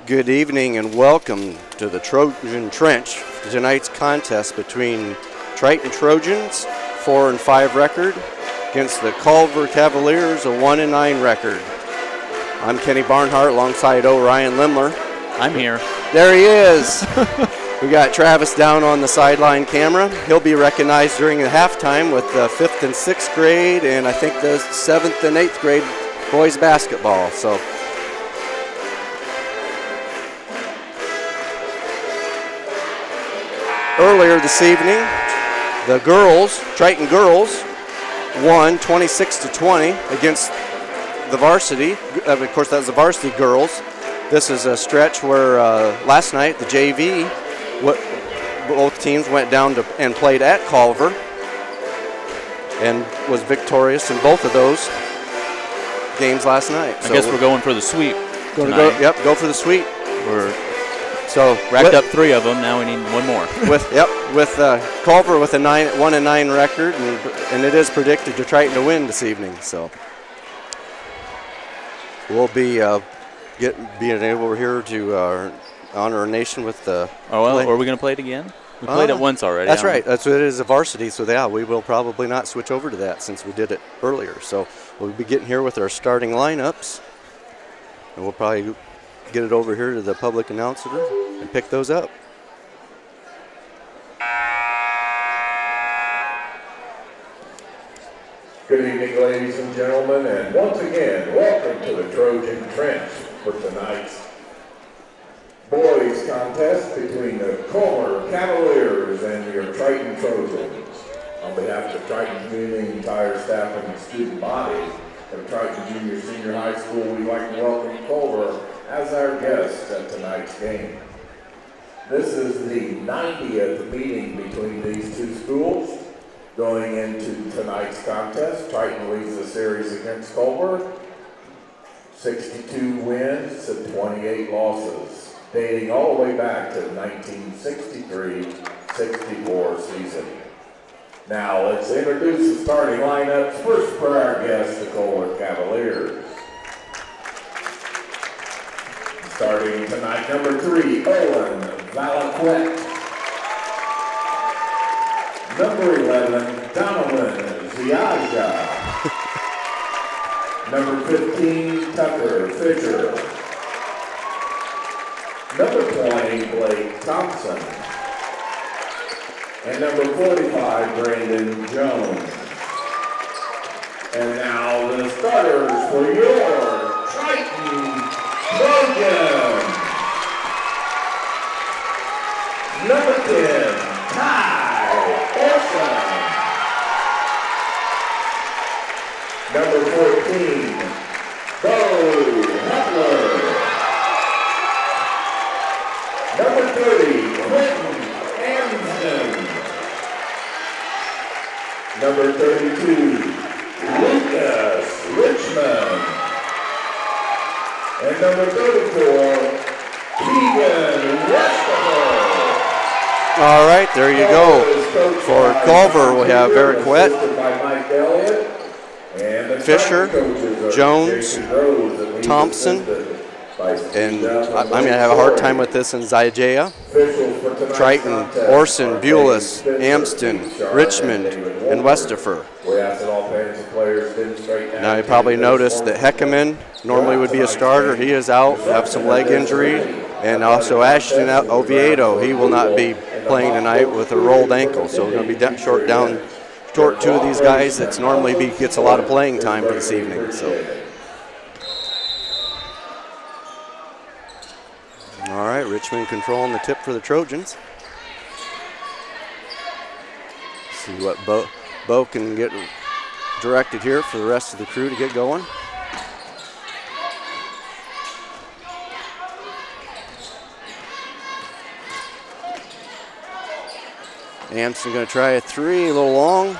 Good evening and welcome to the Trojan Trench. Tonight's contest between Triton Trojans, 4-5 record, against the Culver Cavaliers, a 1-9 record. I'm Kenny Barnhart alongside Orion Lemler. I'm here. There he is. We got Travis down on the sideline camera. He'll be recognized during the halftime with the 5th and 6th grade and I think the 7th and 8th grade boys basketball. So earlier this evening, the girls, Triton girls, won 26-20 against the varsity. Of course, that was the varsity girls. This is a stretch where last night the JV, both teams went down to and played at Culver and was victorious in both of those games last night. I guess we're going for the sweep. Go for the sweep. We're racked up 3 of them. Now we need 1 more. with Culver with a 1-9 record, and it is predicted to Triton to win this evening. So we'll be being able here to honor our nation with the. Oh well, are we going to play it again? We played it once already. That's right. That's what it is, a varsity. So yeah, we will probably not switch over to that since we did it earlier. So we'll be getting here with our starting lineups, and we'll probably get it over here to the public announcer and pick those up. Good evening, ladies and gentlemen, and once again, welcome to the Trojan Trench for tonight's boys contest between the Culver Cavaliers and your Triton Trojans. On behalf of the Triton community, entire staff, and the student body of Triton Junior Senior High School, we'd like to welcome Culver as our guest at tonight's game. This is the 90th meeting between these two schools. Going into tonight's contest, Triton leads the series against Culver, 62 wins to 28 losses, dating all the way back to the 1963-64 season. Now let's introduce the starting lineups. First for our guest, the Culver Cavaliers. Starting tonight, number 3, Owen Valaquette. Number 11, Donovan Ziaja. Number 15, Tucker Fisher. Number 20, Blake Thompson. And number 45, Brandon Jones. And now the starters for your Triton Trojans. Number 10, Tye Orsund. Number 14, Beau Hepler. Number 30, Quentin Amsden. Number 32, Richman. And number 34, Keegan Westafer. All right, there you go. For Culver, we have Valaquette, Fisher, Jones, Thompson, and I'm going to have a hard time with this in Ziaja. Triton, Orsund, Bules, Amsden, Richman, and Westafer. Now you probably noticed that Heckaman normally would be a starter. He is out, have some leg injury, and also Ashton Oviedo. He will not be playing tonight with a rolled ankle, so we're going to be short 2 of these guys that's normally gets a lot of playing time for this evening. So. All right, Richmond controlling the tip for the Trojans. See what Beau can get directed here for the rest of the crew to get going. Amsden going to try a 3, a little long.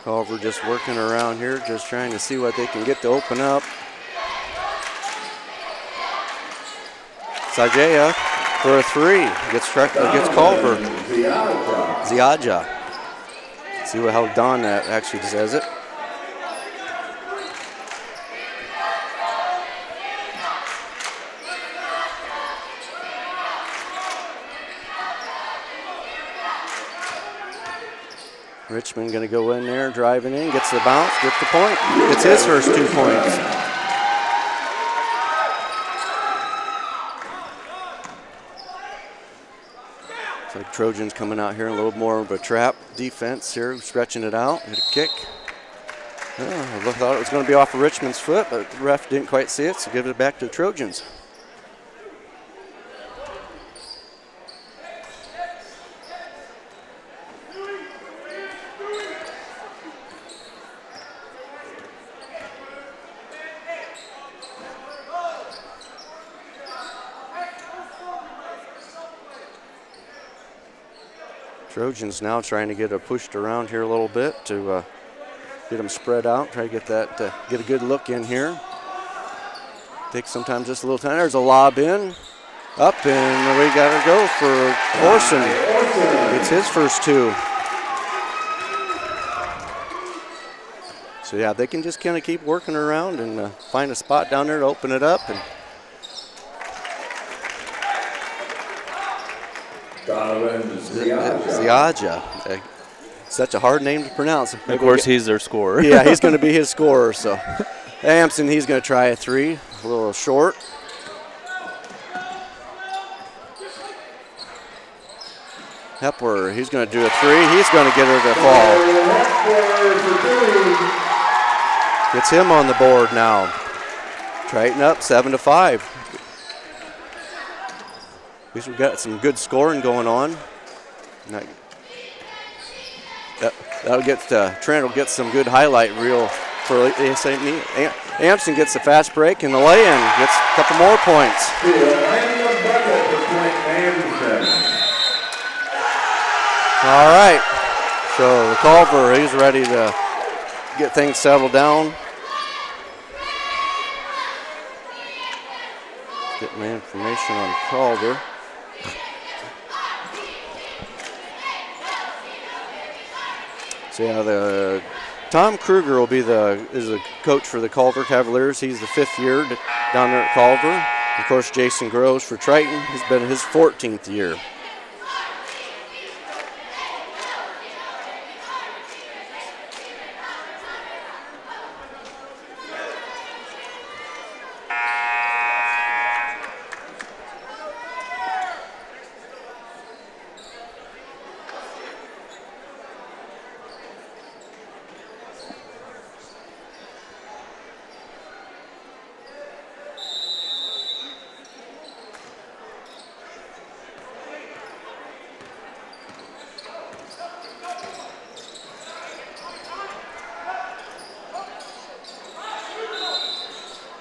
Culver just working around here, just trying to see what they can get to open up. Sajaya for a three. Gets Culver. Ziaja. See how Don actually says it. Richman going to go in there, driving in, gets the bounce, gets the point. Gets his first 2 points. Looks like Trojans coming out here a little more of a trap defense here, stretching it out. Hit a kick. I thought it was going to be off of Richman's foot, but the ref didn't quite see it, so give it back to the Trojans. Trojans now trying to get it pushed around here a little bit to get them spread out. Try to get that, get a good look in here. Takes sometimes just a little time. There's a lob in, up, and we got to go for Orsund. It's his first 2. So yeah, they can just kind of keep working around and find a spot down there to open it up. And Ziaja. Such a hard name to pronounce. Of course, he's their scorer. Yeah, he's going to be his scorer. So Amsden, he's going to try a 3, a little short. Hepler, he's going to do a 3. He's going to get her to fall. Gets him on the board now. Triton up 7-5. At least we've got some good scoring going on. That'll get Trent will get some good highlight reel for IHSAA. Amsden gets the fast break and the lay-in, gets a couple more points. All right, so the Culver, he's ready to get things settled down. Get my information on Culver. So yeah, Tom Kruger will be is the coach for the Culver Cavaliers. He's the 5th year down there at Culver. Of course, Jason Groves for Triton. He's been his 14th year.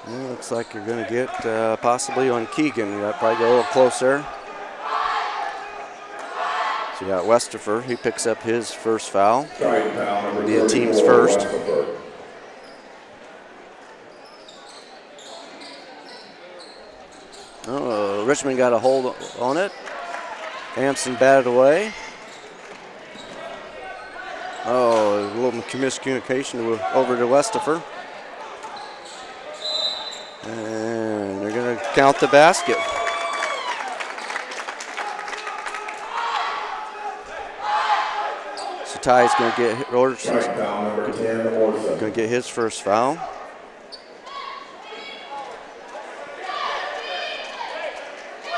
Looks like you're going to get possibly on Keegan. That probably go a little closer. So you got Westafer. He picks up his first foul. It'll be a team's first. Oh, Richman got a hold on it. Amsden batted away. Oh, a little miscommunication over to Westafer. And they're going to count the basket. So Ty's going to get going to get his first foul.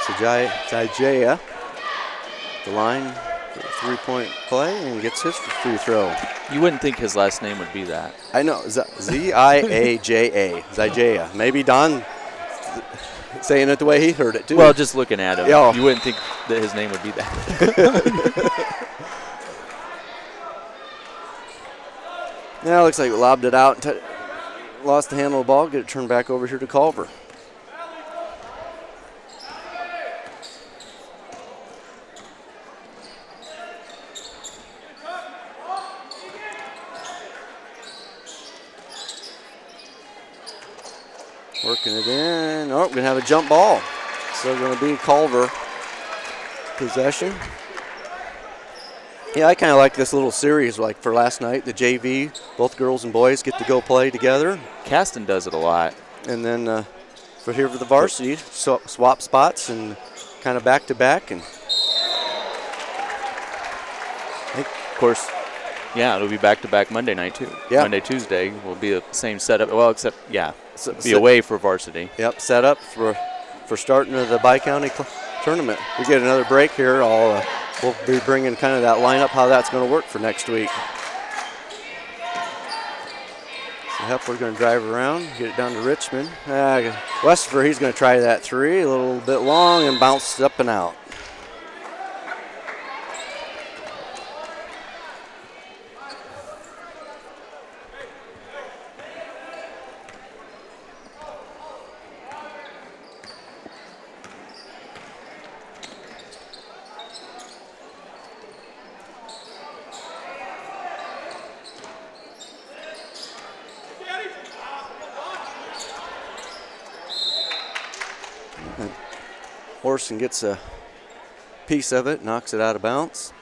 So Jaya the line for a 3-point play and gets his free throw. You wouldn't think his last name would be that. I know, Z-I-A-J-A, Zijaya. Maybe Don saying it the way he heard it too. Well, just looking at him, yeah. You wouldn't think that his name would be that. Now it looks like we lobbed it out and lost the handle of the ball. Get it turned back over here to Culver. Working it in. Oh, we're going to have a jump ball. So going to be Culver possession. Yeah, I kind of like this little series, like for last night, the JV, both girls and boys get to go play together. Caston does it a lot. And then for here for the varsity, swap spots and kind of back-to-back. And of course, yeah, it'll be back-to-back Monday night, too. Yeah. Monday, Tuesday will be the same setup. Well, except, yeah, be away for varsity. Yep, set up for starting of the Bi-County tournament. We get another break here. We'll be bringing kind of that lineup, how that's going to work for next week. So Hepler's going to drive around, get it down to Richman. Westafer, he's going to try that three, a little bit long and bounce up and out. Orsund gets a piece of it, knocks it out of bounds.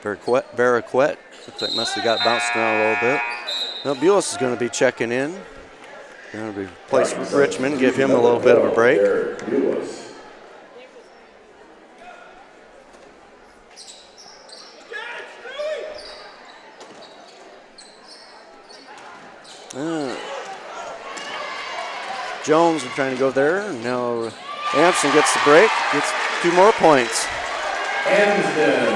Barraquette looks like must have got bounced around a little bit. Now Bules is going to be checking in. Going to replace Richman, give him a little bit of a break. Jones is trying to go there. Now Amsden gets the break, gets 2 more points. Amsden.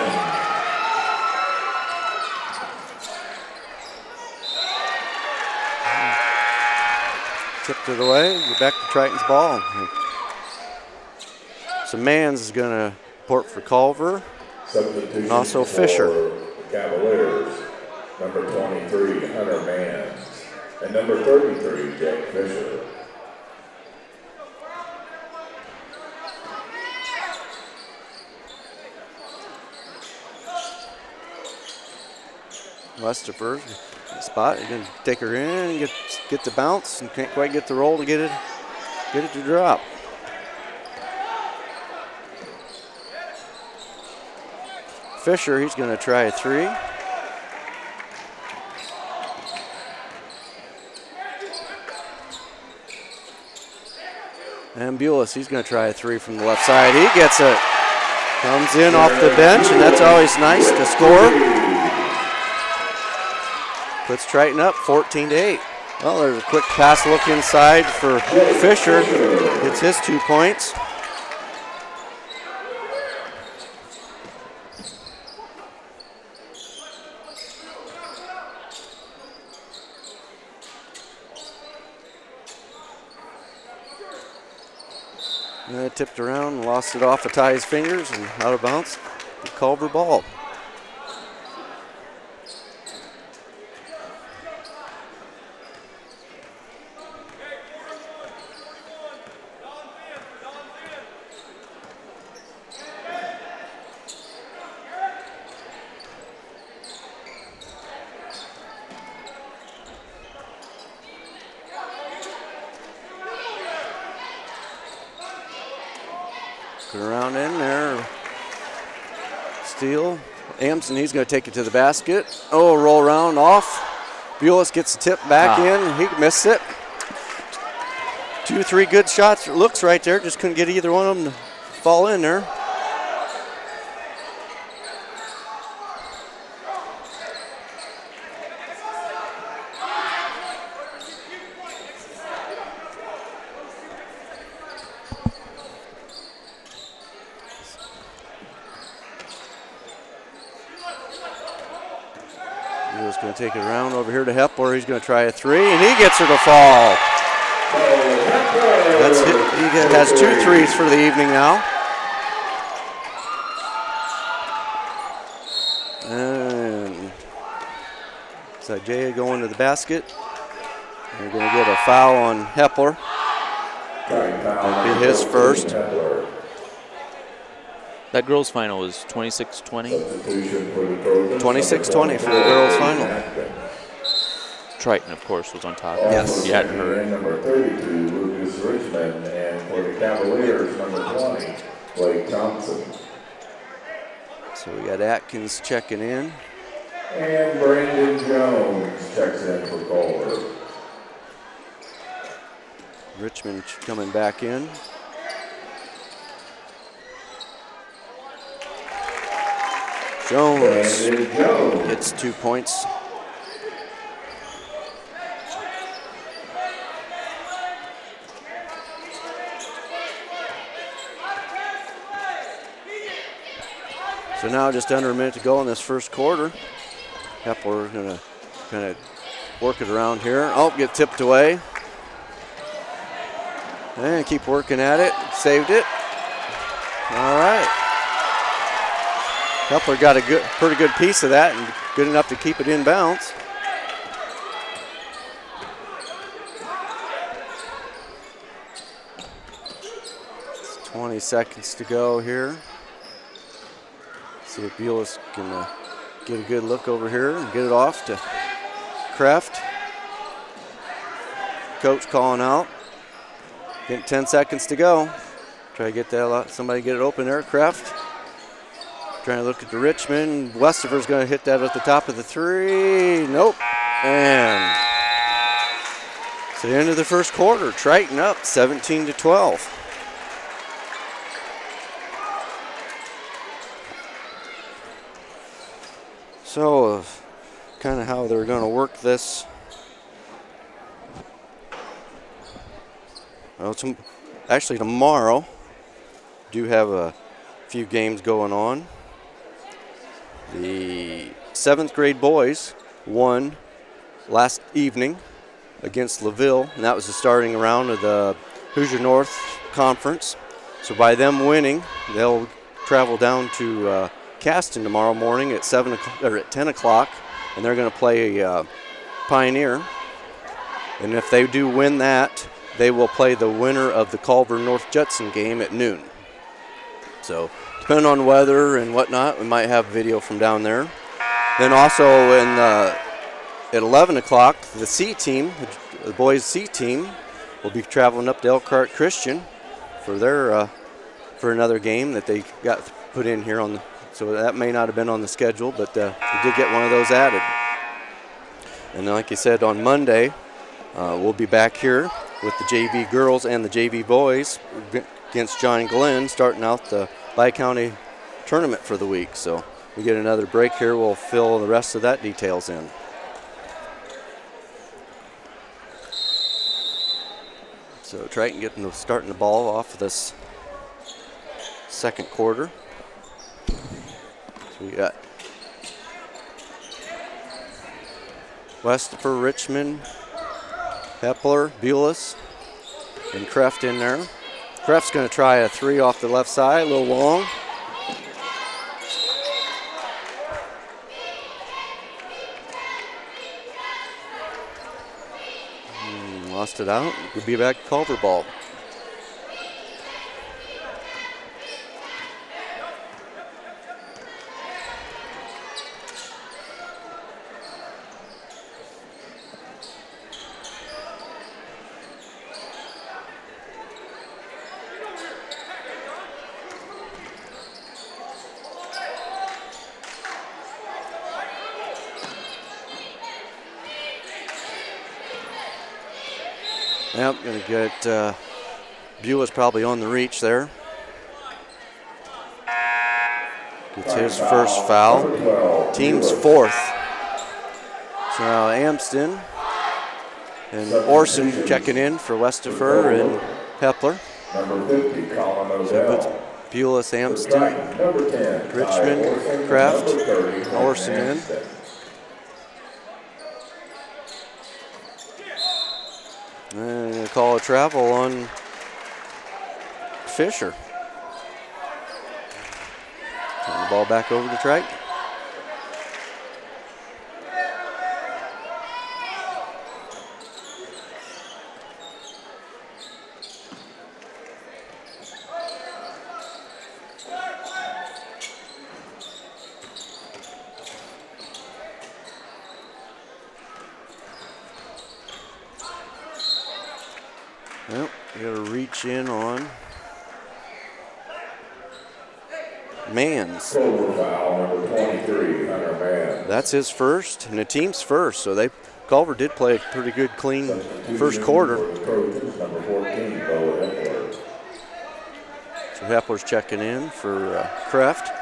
Tipped it away, get back to Triton's ball. So Mans is going to report for Culver. And also Fisher. Cavaliers, number 23, Hunter Mans. And number 33, Jack Fisher. Westafer spot, you're going to take her in, get the bounce, and can't quite get the roll to get it to drop. Fisher, he's going to try a three. And Bules, he's going to try a three from the left side. He gets it. Comes in off the bench, and that's always nice to score. Puts Triton up 14-8. Well, there's a quick pass look inside for Fisher. Gets his 2 points. And then it tipped around, lost it off of Ty's fingers and out of bounds. The Culver ball. Around in there. Steal. Amsden, he's going to take it to the basket. Oh, roll around off. Bules gets the tip back in. He missed it. 2, 3 good shots. Looks right there. Just couldn't get either one of them to fall in there. Going to take it around over here to Hepler. He's going to try a three, and he gets her to fall. That's it. He has 2 threes for the evening now. And Sajaya going to the basket. They're going to get a foul on Hepler. That'll be his first. That girls' final was 26-20. 26-20 for the girls' final. Triton, of course, was on top. Yes. You hadn't heard. Number 32, Richman, and for the Cavaliers, number 20, Blake Thompson. So we got Atkins checking in. And Brandon Jones checks in for Culver. Richman coming back in. Jones gets 2 points. So now just under a minute to go in this first quarter. Hepler going to kind of work it around here. Oh, get tipped away. And keep working at it. Saved it. All right. Hepler got a pretty good piece of that and good enough to keep it in bounds. It's 20 seconds to go here. See if Bules can get a good look over here and get it off to Kreft. Coach calling out. Getting 10 seconds to go. Try to get that, somebody get it open there. Kreft trying to look at the Richman. Westafer's going to hit that at the top of the three. Nope. And it's the end of the first quarter. Triton up 17-12. So, kind of how they're going to work this. Well, actually tomorrow, do have a few games going on. The 7th grade boys won last evening against LaVille, and that was the starting round of the Hoosier North Conference. So by them winning, they'll travel down to Caston tomorrow morning at 10 o'clock, and they're going to play Pioneer. And if they do win that, they will play the winner of the Culver North Judson game at noon. So depending on weather and whatnot, we might have video from down there. Then also at 11 o'clock, the C team, the boys C team, will be traveling up to Elkhart Christian for their for another game that they got put in here on the. So that may not have been on the schedule, but we did get one of those added. And then, like you said, on Monday, we'll be back here with the JV girls and the JV boys against John Glenn, starting out the Bi-County tournament for the week. So we get another break here. We'll fill the rest of that details in. So Triton starting the ball off of this second quarter. We got Westafer, Richman, Hepler, Bules, and Kreft in there. Kreft's going to try a three off the left side, a little long. Lost it out. Could be back to Culver ball. Yep, going to get Bules probably on the reach there. Gets his first foul. Team's fourth. So now Amsden and Orsund checking in for Westafer and Hepler. So Bules, Amsden, Richman, Kreft, Orsund in. And they call a travel on Fisher. Turn the ball back over to Triton. Well, you got to reach in on Mans. Culver foul, number 23, Hunter Mans. That's his first, and the team's first. So Culver did play a pretty good, clean first quarter. For the Trojans, number 14, Beau Hepler. So Hepler's checking in for Kreft.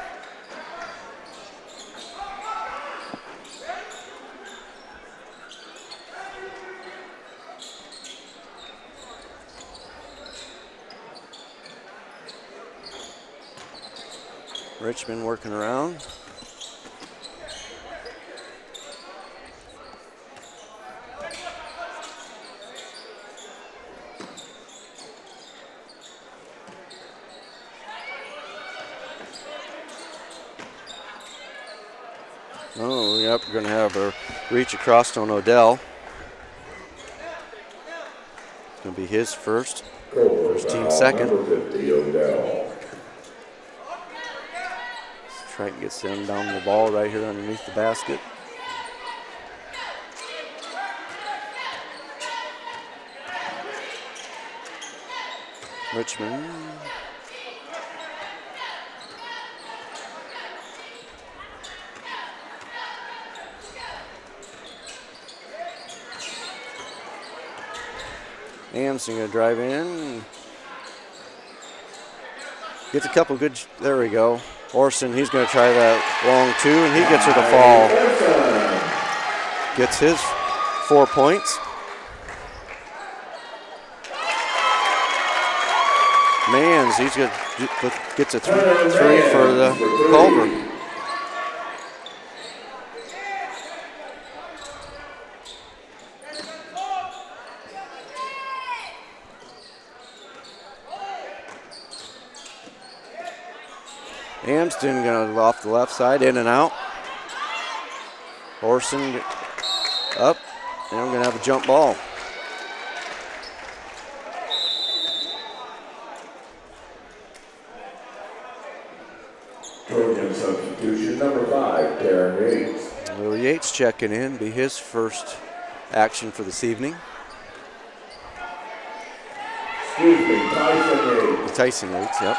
Richman working around. Oh, yep, we're going to have a reach across on Odell. It's going to be his first. Culver Team foul, second. number 50, Odell. Triton gets them down the ball right here underneath the basket. Richman. Amsden going to drive in. Gets a couple good, there we go. Orsund, he's going to try that long two, and he gets her to fall. Gets his 4 points. Mans, he's going to gets a three for the Culver. Amsden going to off the left side, in and out. Orsund up, and we're going to have a jump ball. Trojan substitution, number 5, Tyson Yates. Little Yates checking in, be his first action for this evening. Excuse me, Tyson Yates. Tyson Yates, yep.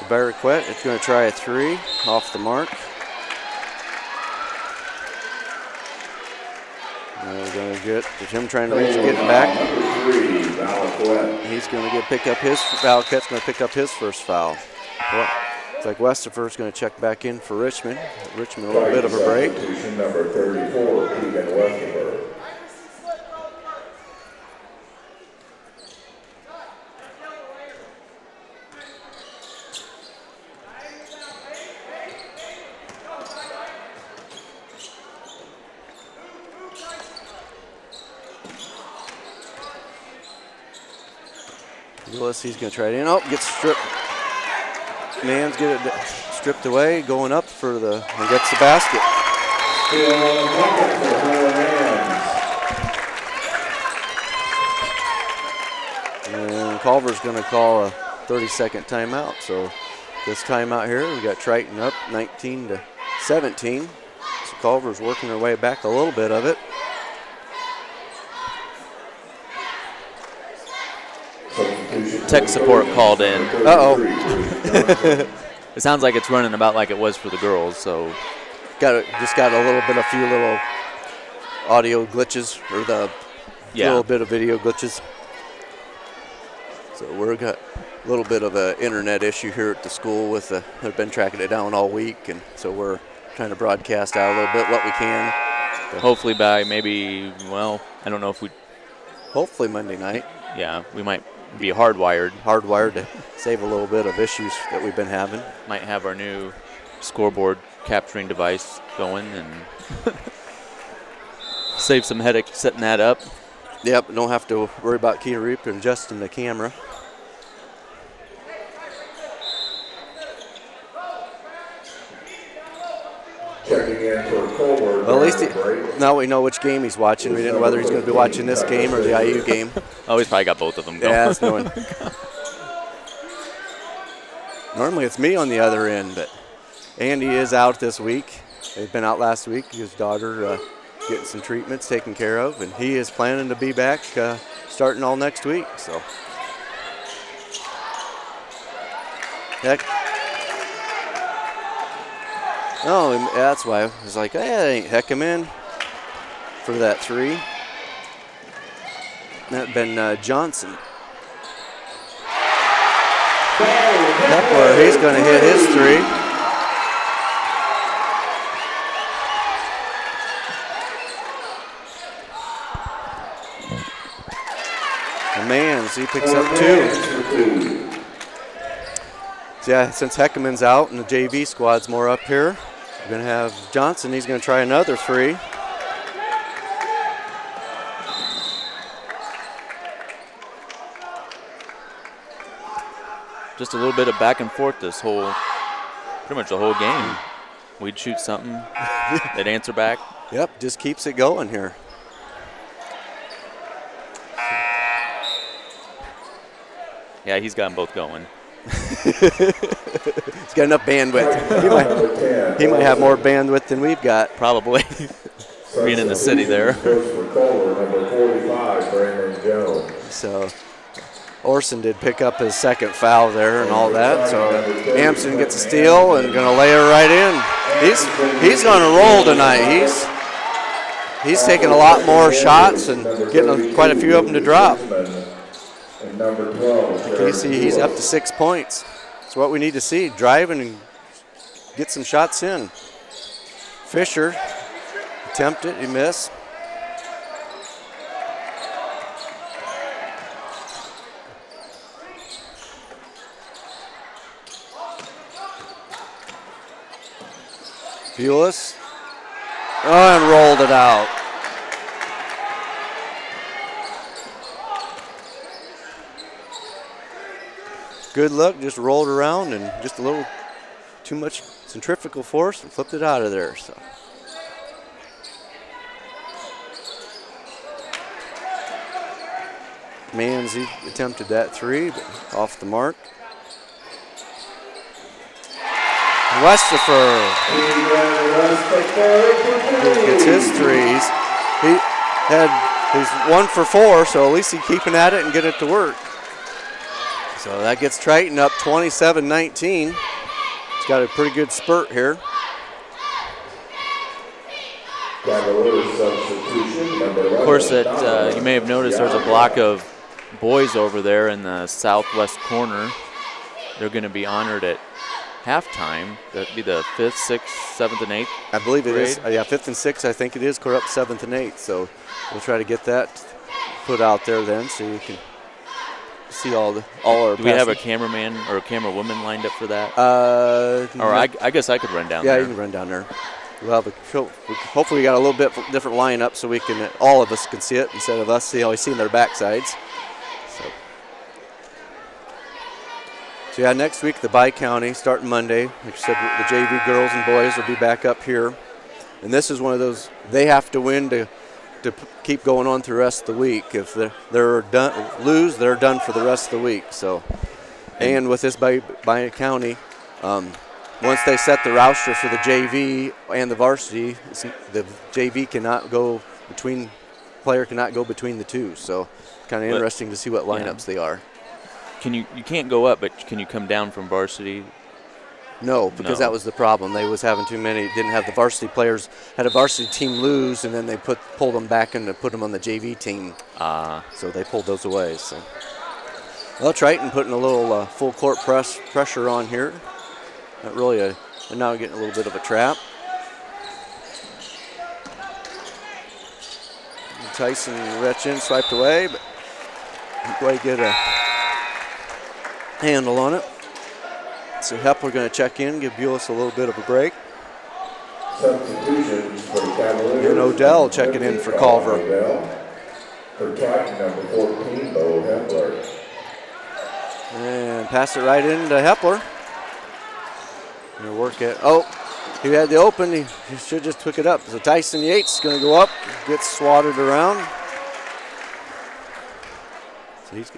Barraquette is going to try a three off the mark. And we're going to get him trying to reach, getting back. He's going to pick up his, Valquette's going to pick up his first foul. Well, it's like Westafer's going to check back in for Richman. Richman a little bit of a break. Number 34, Keegan Westafer. Bules, he's going to try it in. Oh, gets stripped. Man's get it stripped away, going up for the, and gets the basket. And Culver's going to call a 30-second timeout. So this timeout here, we got Triton up 19-17. So Culver's working their way back a little bit of it. Tech support called in. Uh-oh. It sounds like it's running about like it was for the girls, so. Just got a few little audio glitches, or little bit of video glitches. So we've got a little bit of an internet issue here at the school they've been tracking it down all week, and so we're trying to broadcast out a little bit what we can. Hopefully by maybe, well, I don't know if we. Hopefully Monday night. Yeah, we might be hardwired. Hardwired to save a little bit of issues that we've been having. Might have our new scoreboard capturing device going and save some headache setting that up. Yep, don't have to worry about Keita Reap and adjusting the camera. Checking in for Culver. Well, at least now we know which game he's watching. We didn't know whether he's going to be watching this game or the IU game. Oh, he's probably got both of them going. Yeah, that's knowing. Normally it's me on the other end, but Andy is out this week. He's been out last week. His daughter getting some treatments taken care of, and he is planning to be back starting all next week. So, heck. Oh, that's why I was like, hey, that ain't Heckaman for that three. That'd been Johnson. Hepler, he's going to hit his three. And Mans, he picks up two. So yeah, since Heckaman's out and the JV squad's more up here, we're going to have Johnson. He's going to try another three. Just a little bit of back and forth this whole, pretty much the whole game. We'd shoot something, they'd answer back. Yep, just keeps it going here. Yeah, he's got them both going. He's got enough bandwidth. He might have more bandwidth than we've got. Probably. Being in the city there. So Orsund did pick up his second foul there and all that. So Amsden gets a steal and going to lay her right in. He's going to roll tonight. He's taking a lot more shots and getting quite a few of them to drop. You see, he's up to 6 points. That's what we need to see. Driving and get some shots in. Fisher attempted, he missed. Bules. Oh, and rolled it out. Good luck, just rolled around and just a little too much centrifugal force and flipped it out of there. So. Manzi attempted that three, but off the mark. Westafer gets his threes. He's 1 for 4, so at least he's keeping at it and getting it to work. So that gets Triton up 27-19. He's got a pretty good spurt here. Of course, that you may have noticed there's a block of boys over there in the southwest corner. They're going to be honored at halftime. That'd be the 5th, 6th, 7th, and 8th. I believe it is. Yeah, 5th and 6th, I think it is. We're up 7th and 8th. So we'll try to get that put out there then so you can see all our. Do we have a cameraman or a camerawoman lined up for that? Or I guess I could run down there. Yeah, you can run down there. Well, hopefully we got a little bit different lineup so we can, all of us can see it instead of us always seeing their backsides. So yeah, next week the bi-county starting Monday. Like I said, the JV girls and boys will be back up here, and this is one of those they have to win to keep going on through the rest of the week. If they're done, lose, they're done for the rest of the week. So, and with this bi-county, once they set the roster for the JV and the varsity, the JV cannot go between, player cannot go between the two. So, kind of interesting to see what lineups they are. You can't go up, but can you come down from varsity? No, because that was the problem. They was having too many, didn't have the varsity players, had a varsity team lose, and then they pulled them back and put them on the JV team. So they pulled those away. So, well, Triton putting a little full court pressure on here. Not really they're now getting a little bit of a trap. And Tyson Richman swiped away, but go ahead and get a handle on it. So Hepler going to check in, give Bules a little bit of a break. Substitutions for the Cavaliers. And Odell checking in for Culver. For Triton, number 14, Beau Hepler. And pass it right into Hepler. Gonna work it. Oh, he had the open. He should just pick it up. So Tyson Yates going to go up, gets swatted around. So he's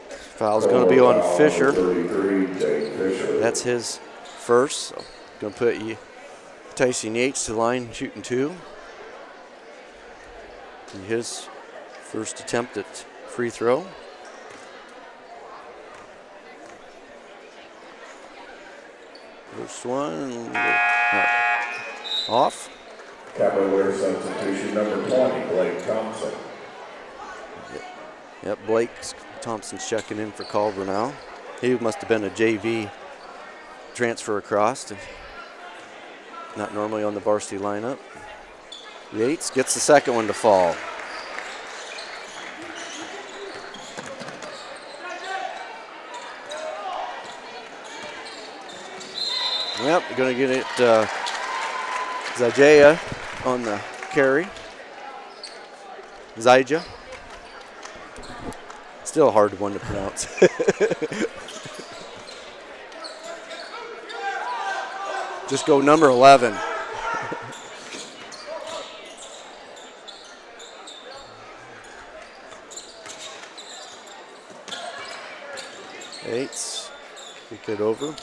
foul's going to be on Fisher. 33, Jake Fisher. That's his first. So going to put Tyson Yates to the line shooting 2. And his first attempt at free throw. First one off. Cavalier substitution number 20, Blake Thompson. Yep, Blake Thompson's checking in for Culver now. He must have been a JV transfer across. Not normally on the varsity lineup. Yates gets the second one to fall. Yep, going to get it Zajaya on the carry. Zijah. Still a hard one to pronounce. Just go number 11. Yates, kick it over.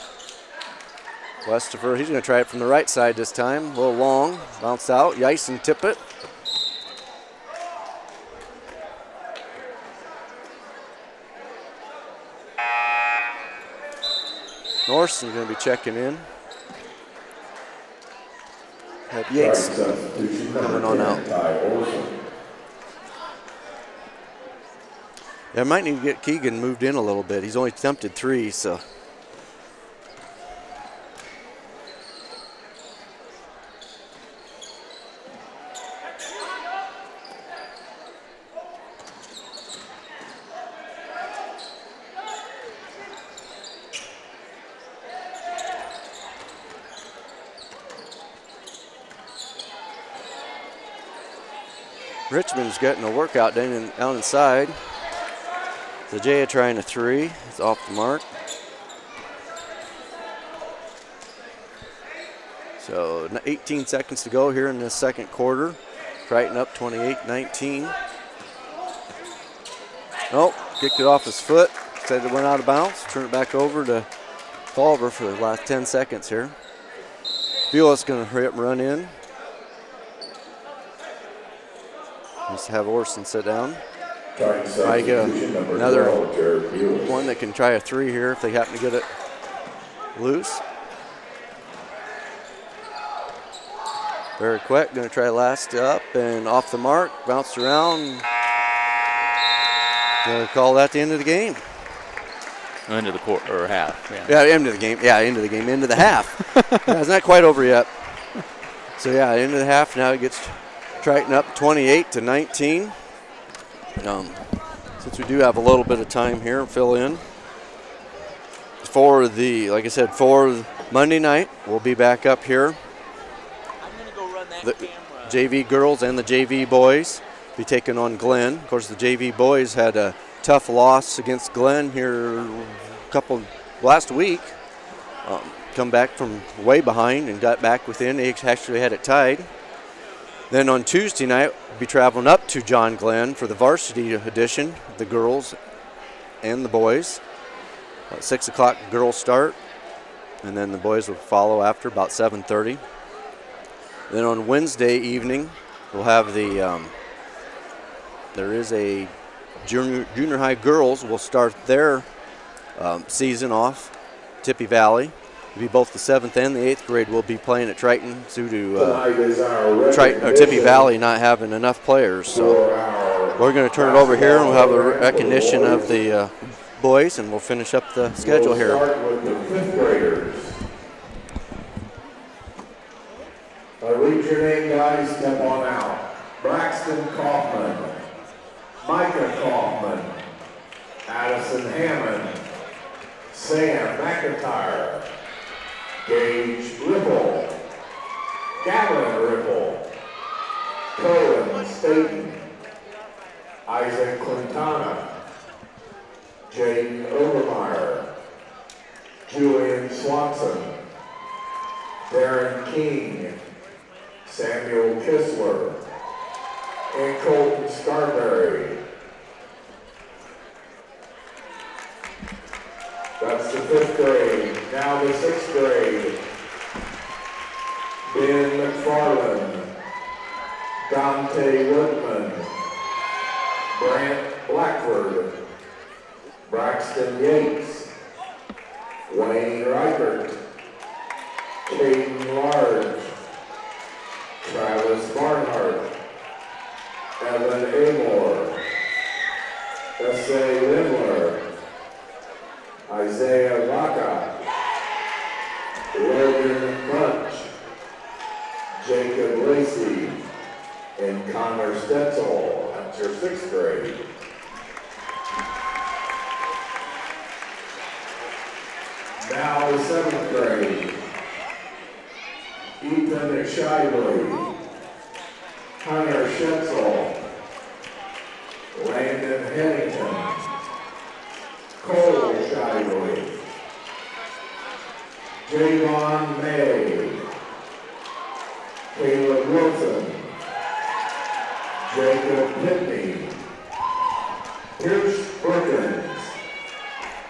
Westafer, he's going to try it from the right side this time. A little long, bounce out. Yates tip it. Orsund going to be checking in. Have Yates coming on out. Tye Orsund. Yeah, I might need to get Keegan moved in a little bit. He's only attempted 3, so. Richman's getting a workout down inside. Zajaya trying a 3. It's off the mark. So 18 seconds to go here in the second quarter. Triton up 28-19. Oh, kicked it off his foot. Said it went out of bounds. Turn it back over to Culver for the last 10 seconds here. Bules going to hurry up and run in. Just have Orsund sit down. Try to get another one that can try a 3 here if they happen to get it loose. Very quick, going to try last up and off the mark, bounced around. Going to call that the end of the game. End of the quarter or half. Yeah, end of the game. Yeah, end of the game. End of the half. Yeah, it's not quite over yet. So yeah, end of the half. Now it gets Triton up 28-19. Since we do have a little bit of time here, fill in for the, like I said, for Monday night. We'll be back up here. I'm gonna go run that the JV girls and the JV boys be taking on Glenn. Of course, the JV boys had a tough loss against Glenn here last week. Come back from way behind and got back within. They actually had it tied. Then on Tuesday night, we'll be traveling up to John Glenn for the varsity edition, the girls and the boys. 6 o'clock girls start, and then the boys will follow after about 7:30. Then on Wednesday evening, we'll have the, there is a junior high girls will start their season off, Tippy Valley. It'll be both the 7th and the 8th grade will be playing at Triton due to Tippy Valley not having enough players. So we're going to turn it over here and we'll have a recognition of the boys and we'll finish up the schedule here. Start with the 5th graders. Read your name, guys. Step on out. Braxton Kaufman, Micah Kaufman, Addison Hammond, Sam McIntyre, Gage Ripple, Gavin Ripple, Cohen Staten, Isaac Quintana, Jaden Overmeyer, Julian Swanson, Darren King, Samuel Kistler, and Colton Scarberry. That's the 5th grade. Now the 6th grade. Ben McFarland, Dante Woodman, Brant Blackford, Braxton Yates, Wayne Reichert, Caden Large, Travis Barnhart, Evan Amore, S.A. Lemler, Isaiah Vaca, Logan Bunch, Jacob Lacey, and Connor Stetzel. That's your 6th grade. Now the 7th grade. Ethan Shively, Hunter Schetzel, Landon Hennington, Cole Shively, Javon May, Caleb Wilson, Jacob Pitney, Pierce Perkins,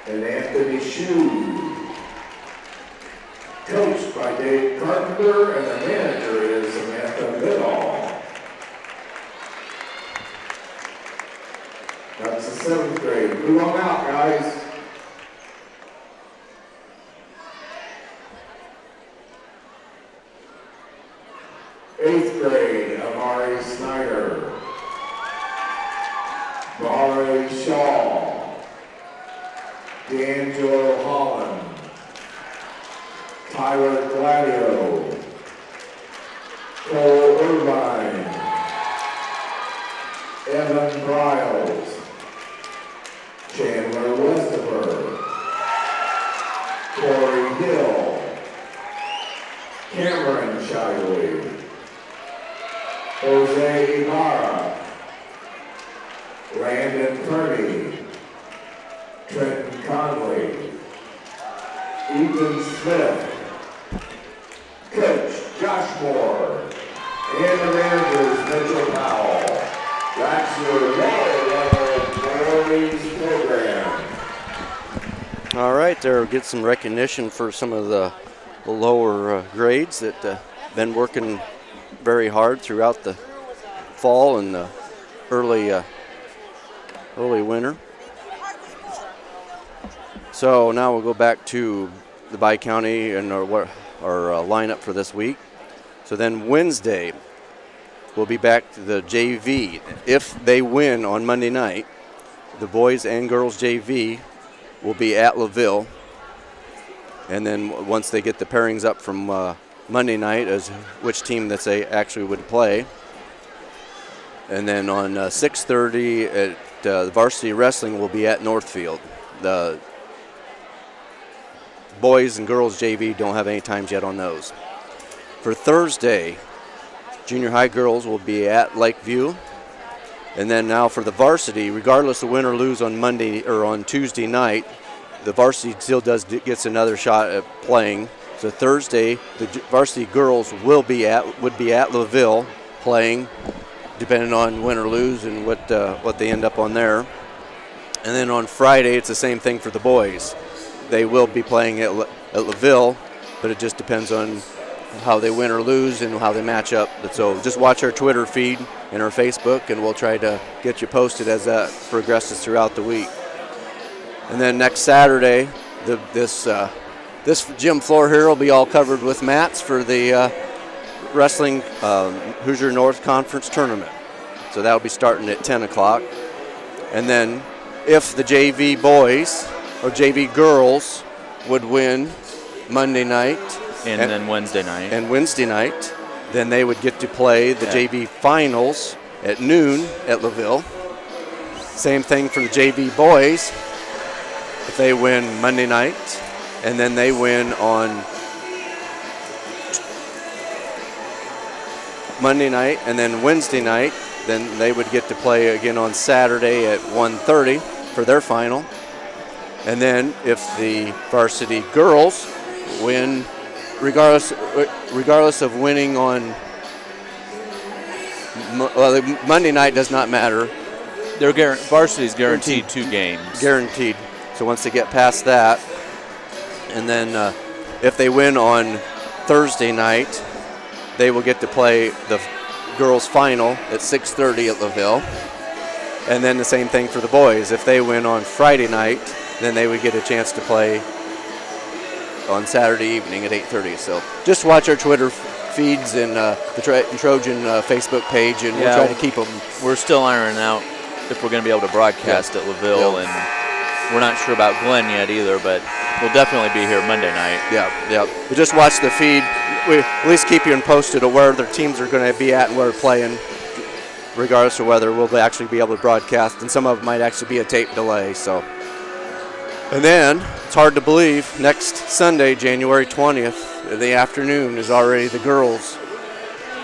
and Anthony Shue. Coached by Dave Carpenter, and the manager is Samantha Goodall. That's the 7th grade. Move on out, guys. 8th grade, Amari Snyder, Bari Shaw, D'Angelo Holland, Tyler Gladio, Cole Irvine, Evan Briles, Chandler Westafer, Corey Hill, Cameron Shively, Jose Ibarra, Landon Kearney, Trenton Conley, Ethan Smith, Coach Josh Moore, and the managers Mitchell Powell. That's your lower level boys program. All right, there, get some recognition for some of the lower grades that been working very hard throughout the fall and the early winter. So now we'll go back to the Bi-County and our lineup for this week. So then Wednesday, we'll be back to the JV. If they win on Monday night, the boys and girls JV will be at LaVille. And then once they get the pairings up from Monday night as which team that they actually would play. And then on 6:30 at the varsity wrestling will be at Northfield. The boys and girls JV don't have any times yet on those. For Thursday, junior high girls will be at Lakeview. And then now for the varsity, regardless of win or lose on Monday or on Tuesday night, the varsity still gets another shot at playing. So Thursday, the varsity girls would be at LaVille playing, depending on win or lose and what they end up on there. And then on Friday, it's the same thing for the boys. They will be playing at LaVille, but it just depends on how they win or lose and how they match up. So just watch our Twitter feed and our Facebook, and we'll try to get you posted as that progresses throughout the week. And then next Saturday, this gym floor here will be all covered with mats for the wrestling Hoosier North Conference tournament. So that'll be starting at 10 o'clock. And then if the JV boys or JV girls would win Monday night and then Wednesday night, then they would get to play the JV finals at noon at LaVille. Same thing for the JV boys. if they win Monday night, and then they win on Monday night, and then Wednesday night, then they would get to play again on Saturday at 1:30 for their final. And then if the varsity girls win, regardless of winning on, well, Monday night does not matter. Varsity's guaranteed 2 games. Guaranteed. So once they get past that, and then if they win on Thursday night, they will get to play the girls' final at 6:30 at LaVille. And then the same thing for the boys. If they win on Friday night, then they would get a chance to play on Saturday evening at 8:30. So just watch our Twitter feeds and the Trojan Facebook page, and we'll try to keep them. We're still ironing out if we're going to be able to broadcast at LaVille, and we're not sure about Glenn yet either, but we'll definitely be here Monday night. Yeah. But just watch the feed. We at least keep you posted of where their teams are going to be at and where they're playing, regardless of whether we'll actually be able to broadcast, and some of them might actually be a tape delay. So, and then it's hard to believe, next Sunday, January 20th, in the afternoon, is already the girls'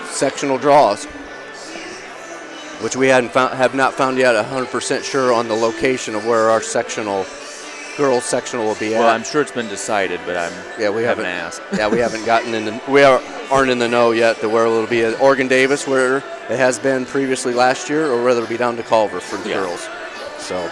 sectional draws, which we have not found yet 100% sure on the location of where our girls' sectional will be at. Well, I'm sure it's been decided, but we haven't asked. Yeah, we haven't gotten in. We aren't in the know yet to where it'll be at Oregon Davis, where it has been previously last year, or whether it'll be down to Culver for the girls. So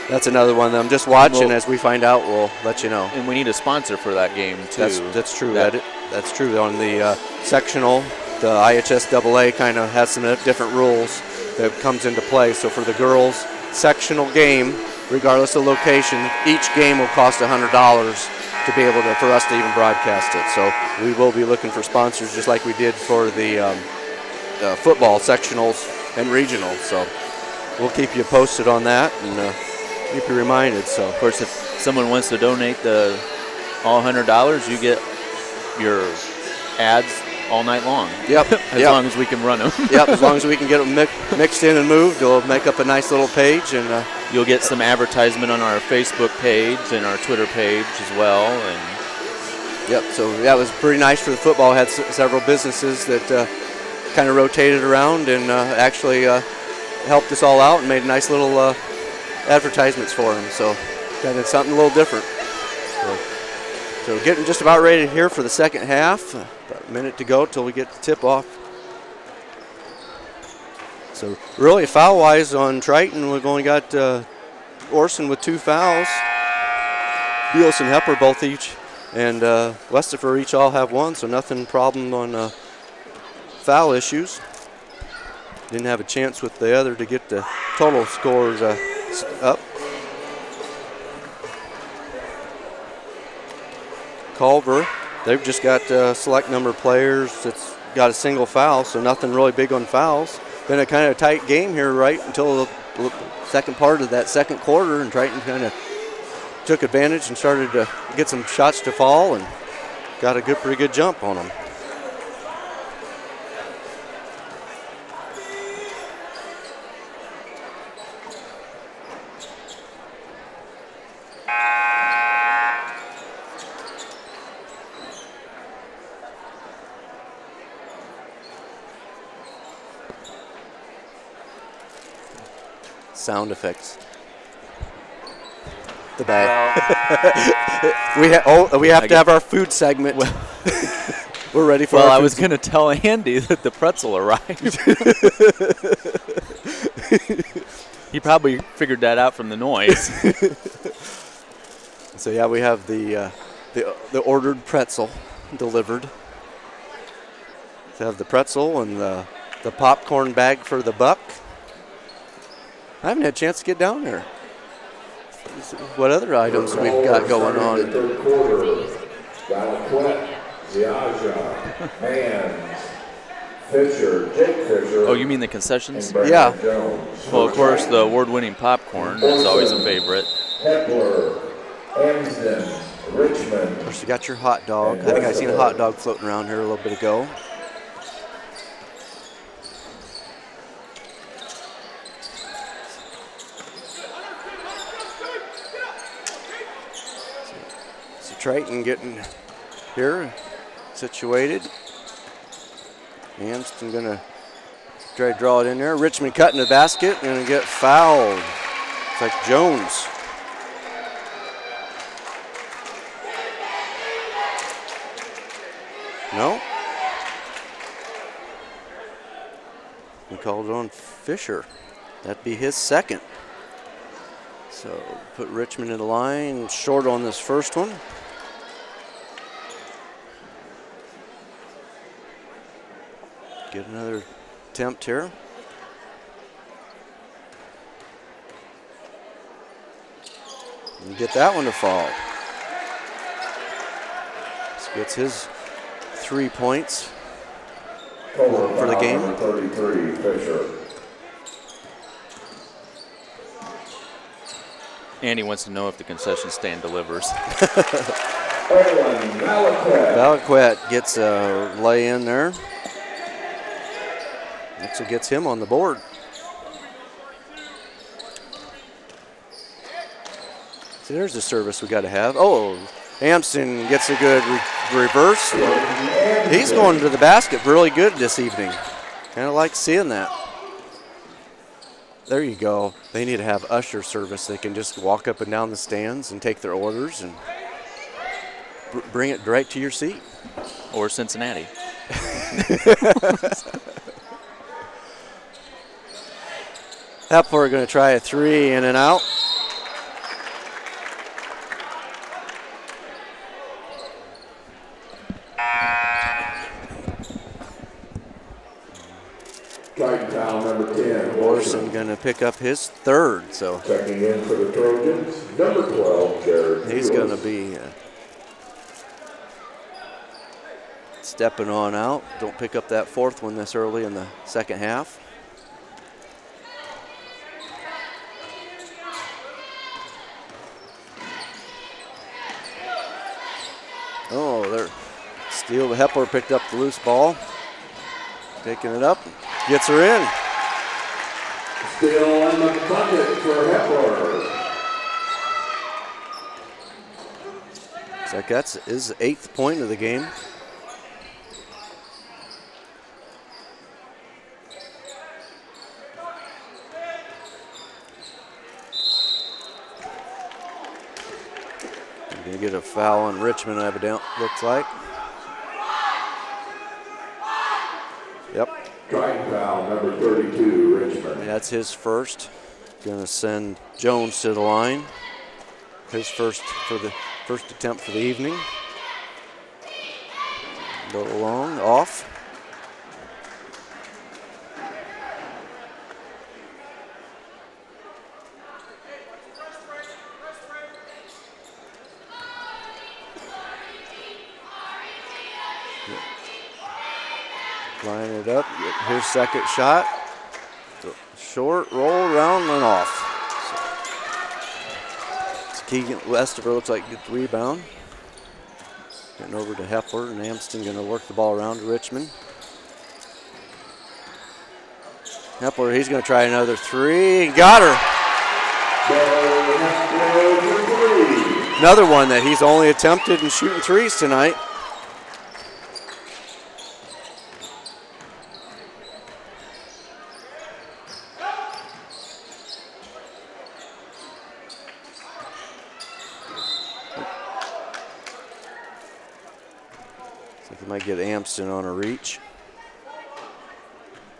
that's another one that I'm just watching. As we find out, we'll let you know. And we need a sponsor for that game too. That's true. That's true. On the sectional, the IHSAA kind of has some different rules that comes into play. So for the girls' sectional game, regardless of location, each game will cost $100 to be able for us to even broadcast it. So we will be looking for sponsors, just like we did for the football sectionals and regionals. So we'll keep you posted on that and keep you reminded. So of course, if someone wants to donate all $100, you get your ads all night long. Yep. As long as we can run them. Yep. As long as we can get them mixed in and moved, we'll make up a nice little page, and you'll get some advertisement on our Facebook page and our Twitter page as well. And yep. So that was pretty nice for the football. Had several businesses that kind of rotated around and actually helped us all out and made nice little advertisements for them. So kind of something a little different. So getting just about ready here for the second half. About a minute to go till we get the tip off. So really foul-wise on Triton, we've only got Orsund with 2 fouls. Bules and Hepler both each, and Westafer each all have 1, so nothing problem on foul issues. Didn't have a chance with the other to get the total scores up. Culver, they've just got a select number of players that's got a single foul, so nothing really big on fouls. Been a kind of tight game here right until the second part of that second quarter, and Triton kind of took advantage and started to get some shots to fall and got a pretty good jump on them. Sound effects. The bag. We have to have our food segment. We're ready for. Well, I was going to tell Andy that the pretzel arrived. He probably figured that out from the noise. So yeah, we have the ordered pretzel delivered. So have the pretzel and the popcorn bag for the buck. I haven't had a chance to get down there. What other items we've got going on? The third quarter, Valaquette, Ziaja, Hands, Fisher, Jake Fisher. Oh, you mean the concessions? Yeah. Well, of course, the award-winning popcorn is always a favorite. Heckaman, Amsden, Richman. Of course, you got your hot dog. I think I seen a hot dog floating around here a little bit ago. Triton getting here, situated. Amsden going to try to draw it in there. Richman cutting the basket, going to get fouled. It's like Jones. No. We called it on Fisher. That'd be his second. So put Richmond in the line, short on this first one. Get another attempt here. And get that one to fall. This gets his 3 points for the game. 33, Fisher. Andy wants to know if the concession stand delivers. Valaquette gets a lay in there. Actually gets him on the board. See, there's the service we got to have. Oh, Amsden gets a good reverse. He's going to the basket really good this evening. Kind of like seeing that. There you go. They need to have usher service. They can just walk up and down the stands and take their orders and bring it right to your seat. Or Cincinnati. Hepler going to try a three, in and out. Triton foul number 10. Orsund going to pick up his third. So checking in for the Trojans, number 12, Jared. He's going to be stepping on out. Don't pick up that fourth one this early in the second half. Oh, there. Steal. Hepler picked up the loose ball. Taking it up. Gets her in. Still in the bucket for Hepler. Looks like that's his 8th point of the game. Gonna get a foul on Richmond, evidently, looks like. Yep. Triton foul number 32, Richmond. That's his first. Gonna send Jones to the line. His first for the first attempt for the evening. Go along, off. Line it up, here's second shot. Short, roll around and off. So Keegan Westafer looks like gets the rebound. Getting over to Hepler, and Amsden gonna work the ball around to Richmond. Hepler, he's gonna try another three, got her. Another one that he's only attempted in shooting threes tonight. Might get Amsden on a reach.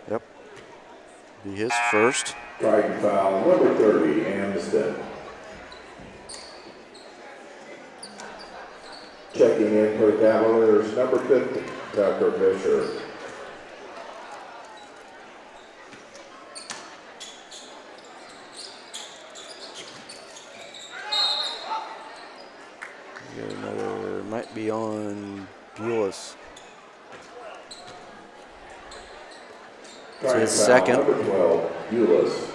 Yep. Be his first. Triton foul number 30, Amsden. Checking in for the Cavaliers, number 50, Tucker Fisher. Got another, might be on Bules. It's his second. Number 12, Bules.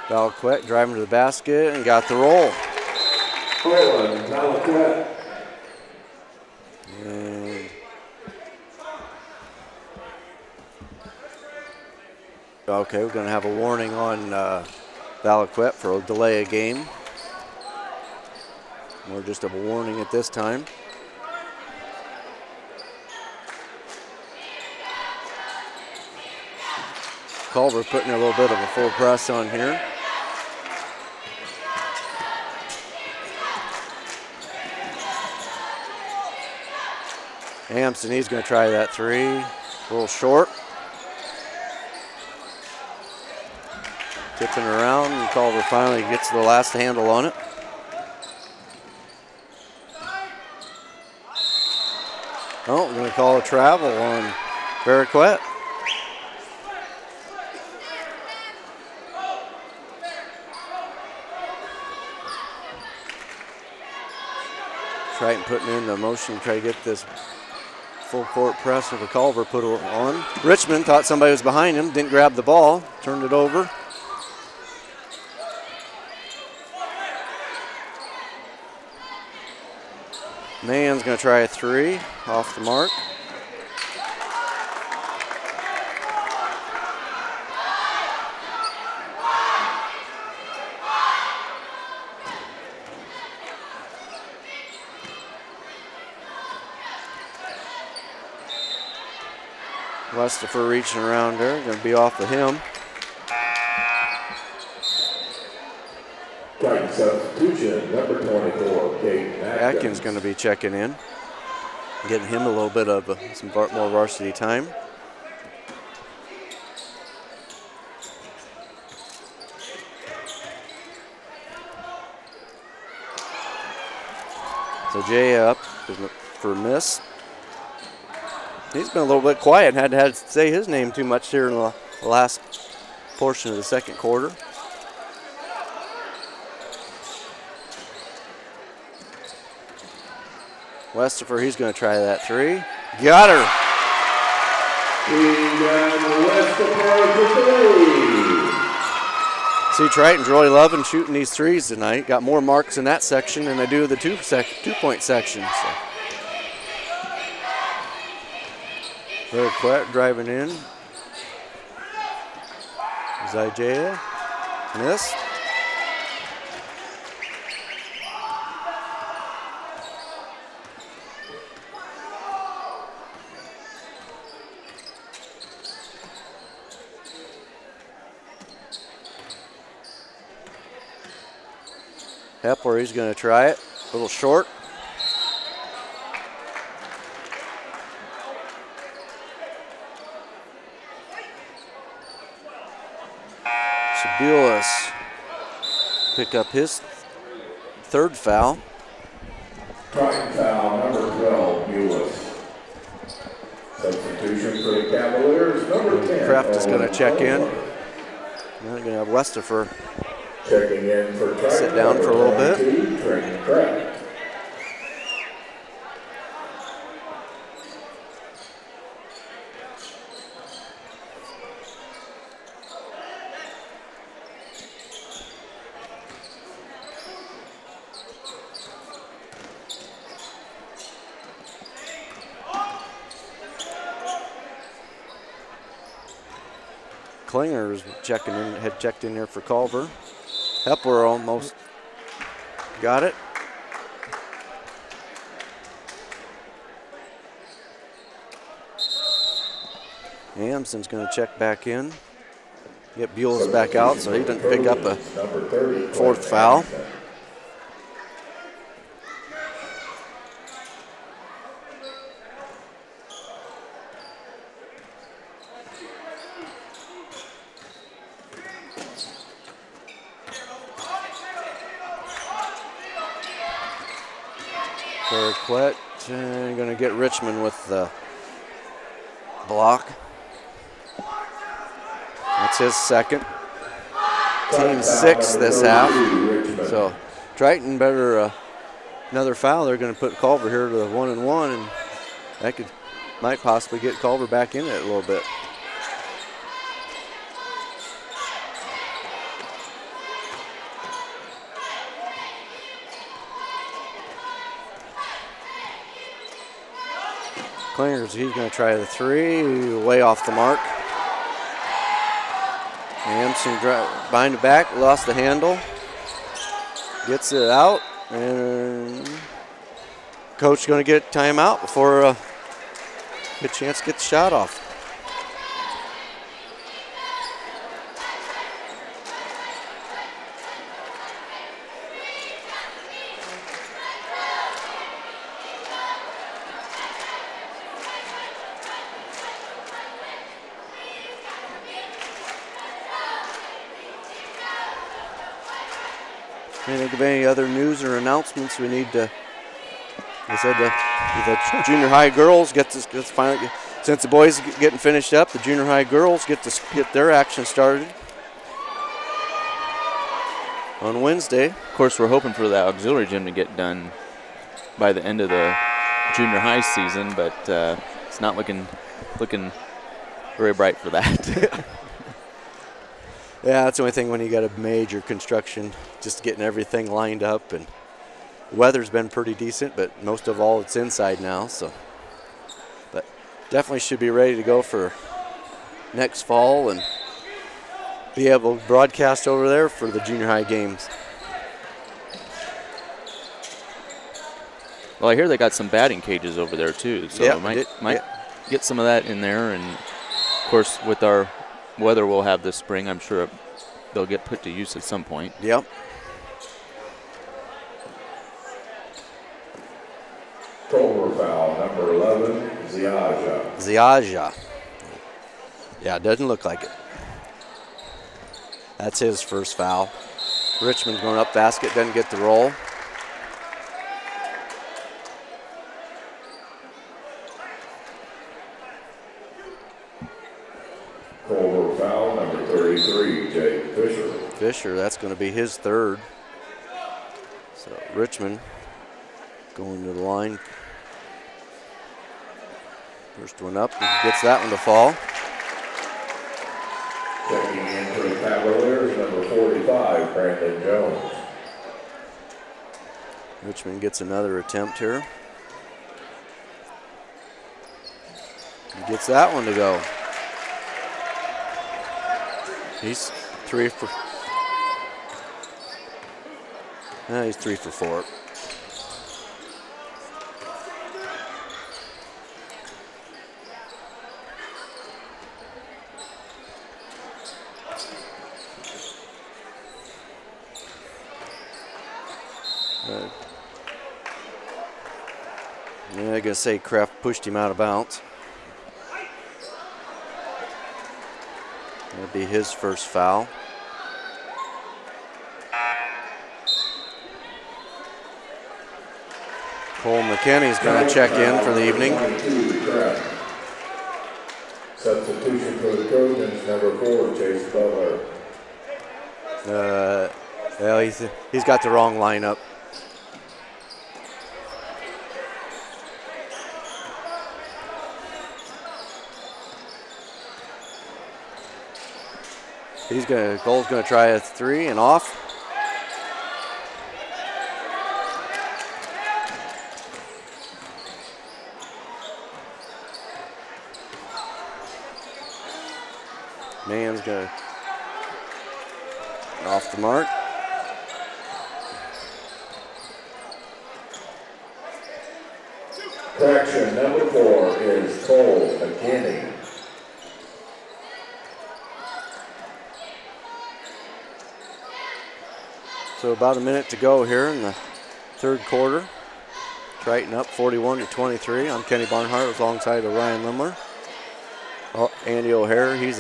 Valaquette driving to the basket and got the roll. And okay, we're going to have a warning on Valaquette for a delay of game. More just a warning at this time. Culver putting a little bit of a full press on here. Amsden, he's going to try that three. A little short. Tipping around, and Culver finally gets the last handle on it. Oh, we're going to call a travel on Valaquette. Triton putting in the motion to try to get this full court press of the Culver put on. Richman thought somebody was behind him, didn't grab the ball, turned it over. Mann's going to try a three off the mark. Westafer reaching around there, going to be off of him. Triton substitution, number 24, Kaden Atkins going to be checking in, getting him a little bit of some more varsity time. So Jay up for a miss. He's been a little bit quiet and hadn't had to say his name too much here in the last portion of the second quarter. Westafer, he's going to try that three. Got her. See, Triton's really loving shooting these threes tonight. Got more marks in that section than they do the two-point section. So. Valaquette driving in. Isaiah missed. Hepler, he's going to try it. A little short. Bules pick up his third foul. Triton foul, number 12, Bules. Substitution for the Cavaliers, number 10. Kreft is going to check in. Now they're going to have Westafer checking in for Triton. Sit down for a little bit. Trenton Kreft. Klinger's checking in, had checked in there for Culver. Hepler almost got it. Amsden's going to check back in. Get Bules back out so he doesn't pick up a fourth foul. Valaquette going to get Richman with the block. That's his second. Team 6 this half. So Triton better another foul. They're going to put Culver here to the 1-and-1, and that might possibly get Culver back in it a little bit. Clingers, he's going to try the three, way off the mark. Amsden behind the back, lost the handle. Gets it out, and coach going to get timeout before get a chance to get the shot off. Can you think of any other news or announcements we need to? I said the junior high girls get finally, since the boys are getting finished up, the junior high girls get their action started on Wednesday. Of course, we're hoping for the auxiliary gym to get done by the end of the junior high season, but it's not looking very bright for that. Yeah, that's the only thing when you got a major construction, just getting everything lined up, and the weather's been pretty decent, but most of all it's inside now, so. But definitely should be ready to go for next fall and be able to broadcast over there for the junior high games. Well, I hear they got some batting cages over there too, so yep, might get some of that in there, and of course with our weather we'll have this spring, I'm sure they'll get put to use at some point. Yep. Culver foul, number 11, Ziaja. Yeah, it doesn't look like it. That's his first foul. Richman going up basket, doesn't get the roll. Culver foul, number 33, Jake Fisher. Fisher, that's going to be his third. So Richman going to the line. First one up, gets that one to fall. Checking in for the Cavaliers, number 45, Brandon Jones. Richman gets another attempt here. He gets that one to go. He's 3 for 4. Yeah, I guess say Kreft pushed him out of bounds. That'd be his first foul. Cole McKinney's going to check in for the evening. Substitution for the Trojans, number 4, Chase Butler. Well, he's got the wrong lineup. Cole's going to try a three and off. Man's going to off the mark. Correction, number 4 is Cole McKinney. So about a minute to go here in the third quarter. Triton up 41-23. I'm Kenny Barnhart alongside Orion Lemler. Oh, Andy O'Hare, he's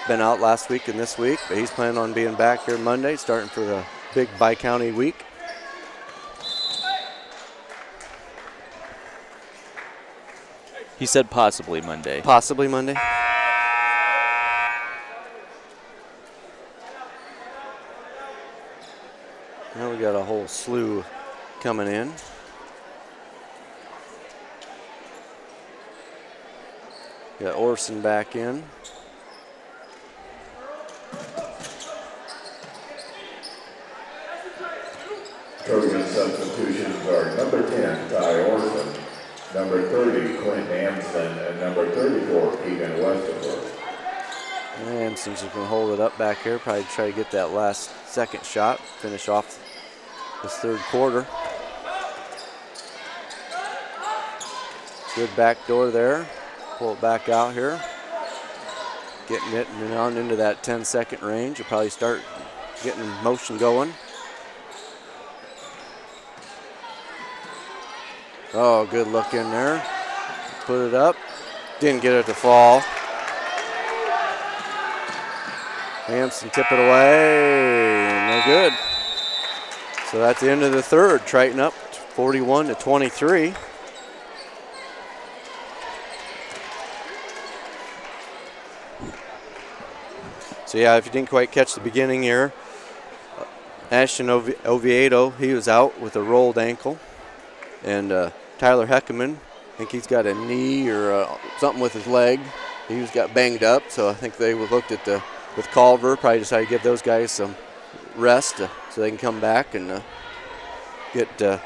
been out last week and this week, but he's planning on being back here Monday, starting for the big bi-county week. He said possibly Monday. Possibly Monday. Now we got a whole slew coming in. Got Orsund back in. Trojan substitutions are number 10, Tye Orsund. number 30, Quentin Amsden, and number 34, Keegan Westafer. Amsden's just going to hold it up back here, probably try to get that last second shot, finish off this third quarter. Good back door there. Pull it back out here. Getting it on into that 10-second range. You'll probably start getting motion going. Oh, good look in there. Put it up. Didn't get it to fall. Amsden tip it away. No good. So that's the end of the third. Triton up 41-23. So yeah, if you didn't quite catch the beginning here, Ashton Oviedo, he was out with a rolled ankle. And Tyler Heckaman, I think he's got a knee or something with his leg. He got banged up, so I think they looked at with Culver, probably decided to give those guys some rest so they can come back and get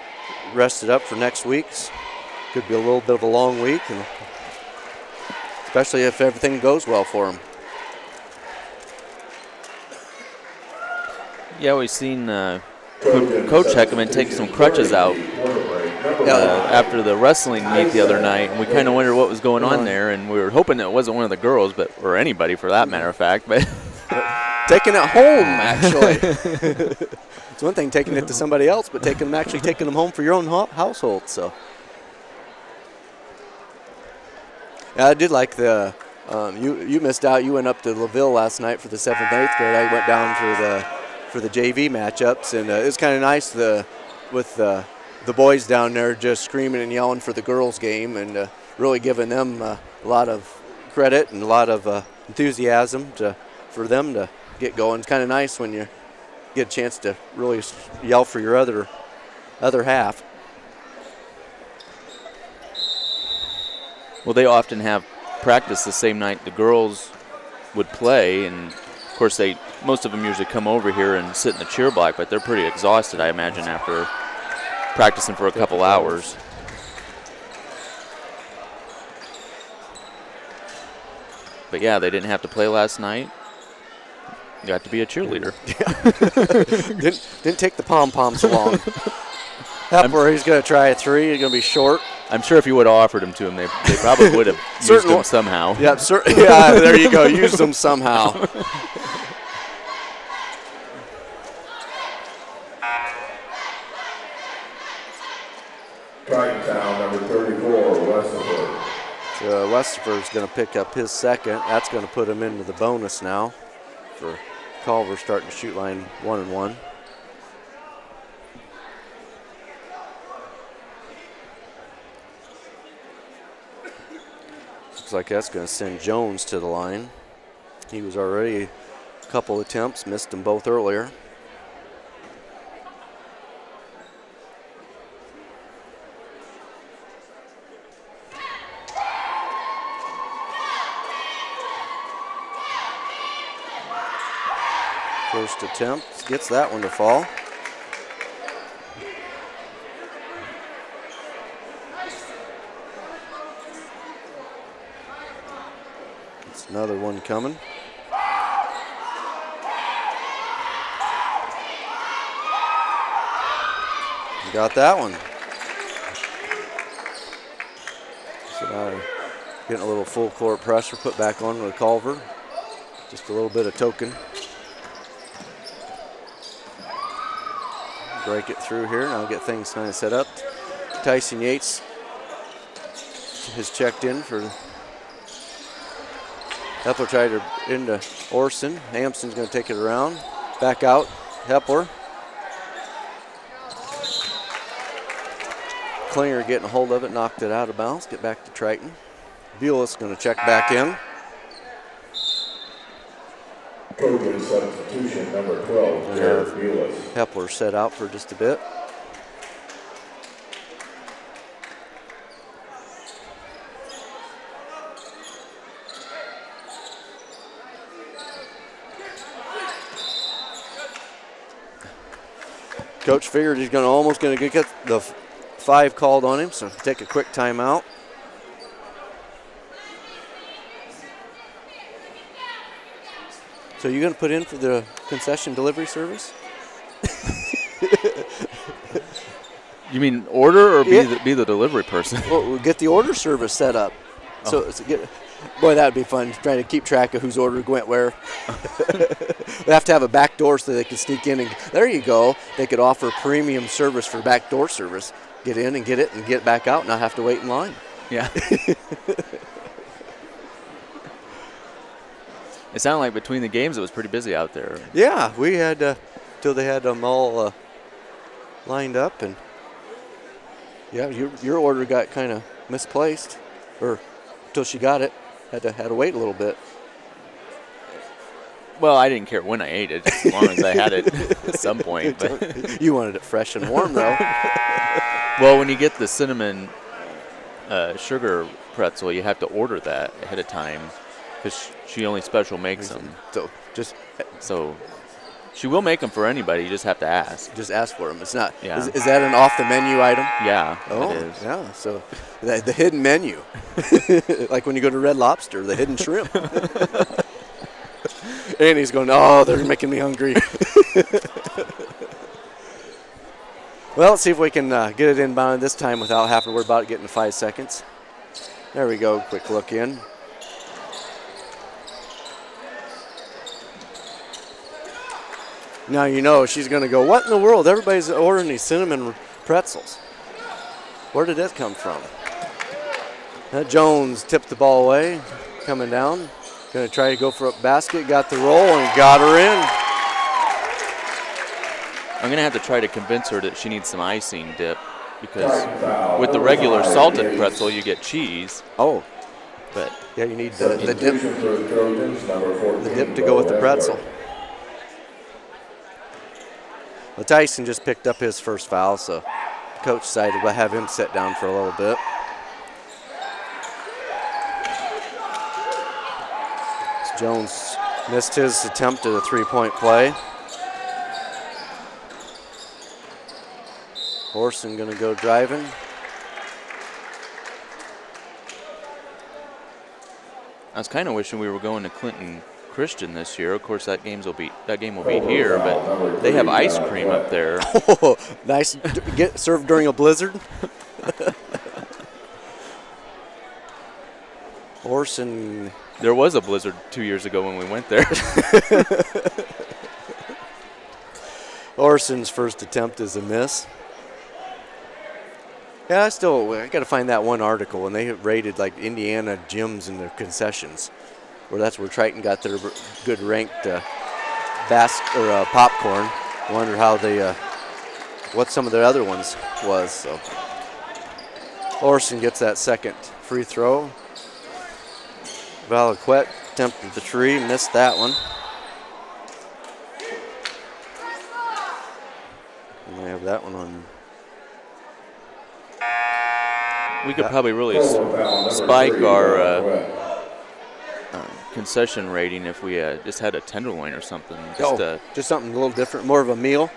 rested up for next week's. Could be a little bit of a long week, and especially if everything goes well for them. Yeah, we've seen Coach Heckaman take some crutches out after the wrestling meet the other night, and we kind of wondered what was going on there, and we were hoping it wasn't one of the girls, or anybody for that matter of fact. But taking it home, actually. It's one thing taking it to somebody else, but taking them home for your own household. So, yeah, I did like the. You missed out. You went up to LaVille last night for the 7th and 8th grade. I went down for the JV matchups, and it was kind of nice with the boys down there just screaming and yelling for the girls' game, and really giving them a lot of credit and a lot of enthusiasm for them to get going. It's kind of nice when you get a chance to really yell for your other half. Well, they often have practice the same night the girls would play, and of course most of them usually come over here and sit in the cheer block, but they're pretty exhausted, I imagine, after practicing for a couple hours. But yeah, they didn't have to play last night. You got to be a cheerleader. Yeah. didn't take the pom-poms along. Hepler, he's going to try a three. He's going to be short. I'm sure if you would have offered them to him, they probably would have used them somehow. Yeah, yeah, there you go. Use them somehow. Triton number 34, Westafer. So Westafer's going to pick up his second. That's going to put him into the bonus now for Culver starting to shoot line 1-1. Looks like that's going to send Jones to the line. He was already a couple attempts, missed them both earlier. First attempt, gets that one to fall. It's another one coming. Got that one. So now getting a little full court pressure put back on with Culver. Just a little bit of token. Break it through here. Now get things kind of set up. Tyson Yates has checked in for Hepler. Tried her into Orsund. Amsden's going to take it around. Back out. Hepler. Klinger getting a hold of it, knocked it out of bounds. Get back to Triton. Bules going to check back in. Trojan substitution number 12, Jared Bules. Hepler set out for just a bit. Coach figured he's almost going to get the .5 called on him, so take a quick timeout. So you going to put in for the concession delivery service? You mean order or be the delivery person? Well, we'll get the order service set up. So, boy, that would be fun, trying to keep track of whose order went where. They have to have a back door so they can sneak in. And there you go. They could offer premium service for back door service. Get in and get it and get back out and not have to wait in line. Yeah. It sounded like between the games it was pretty busy out there. Yeah, we had till they had them all lined up, and yeah, your order got kind of misplaced, or until she got it, had to wait a little bit. Well, I didn't care when I ate it, as long as I had it at some point. But you wanted it fresh and warm, though. Well, when you get the cinnamon sugar pretzel, you have to order that ahead of time, because she only special makes them. So she will make them for anybody. You just have to ask. Just ask for them. It's not. Yeah. Is that an off the menu item? Yeah. Oh, it is. Yeah. So the hidden menu, like when you go to Red Lobster, the hidden shrimp. And he's going, oh, they're making me hungry. Well, let's see if we can get it inbound this time without having to worry about it getting 5 seconds. There we go. Quick look in. Now you know she's going to go, what in the world? Everybody's ordering these cinnamon pretzels. Where did that come from? Jones tipped the ball away, coming down. Going to try to go for a basket, got the roll, and got her in. I'm going to have to try to convince her that she needs some icing dip, because with the regular salted pretzel, you get cheese. Oh. But yeah, you need the dip to go with the pretzel. Well, Tyson just picked up his first foul, so the coach decided to have him sit down for a little bit. Jones missed his attempt at a three-point play. Orsund going to go driving. I was kind of wishing we were going to Clinton Christian this year. Of course, that game will be here, but they have ice cream up there. Oh, nice. Get served during a blizzard. Orsund. There was a blizzard 2 years ago when we went there. Orsund's first attempt is a miss. Yeah, I got to find that one article, and they rated like Indiana gyms and their concessions, where that's where Triton got their good ranked popcorn. I wonder how they, what some of their other ones was. So Orsund gets that second free throw. Valaquette attempted the three, missed that one. And we have that one on. We could probably really spike our concession rating if we just had a tenderloin or something. Just something a little different, more of a meal.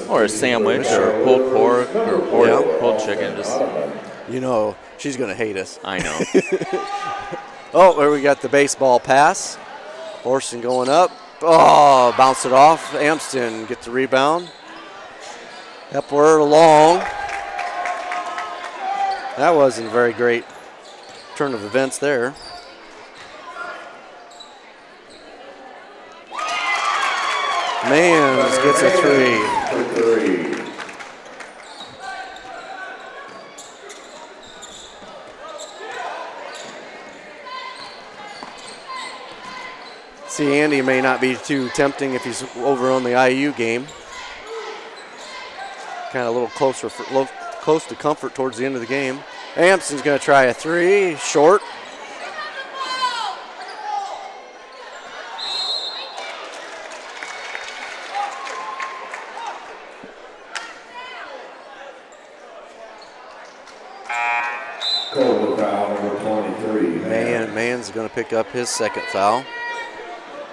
Or a sandwich, or pulled pork, or pulled chicken. Just, you know, she's going to hate us. I know. Oh, there we got the baseball pass. Orsund going up. Oh, bounce it off. Amsden gets the rebound. Hepler long. That wasn't a very great turn of events there. Mans gets a three. See, Andy may not be too tempting if he's over on the IU game. Kind of a little close to comfort towards the end of the game. Amsden's going to try a three, short. Culver foul number 23. Mann's going to pick up his second foul.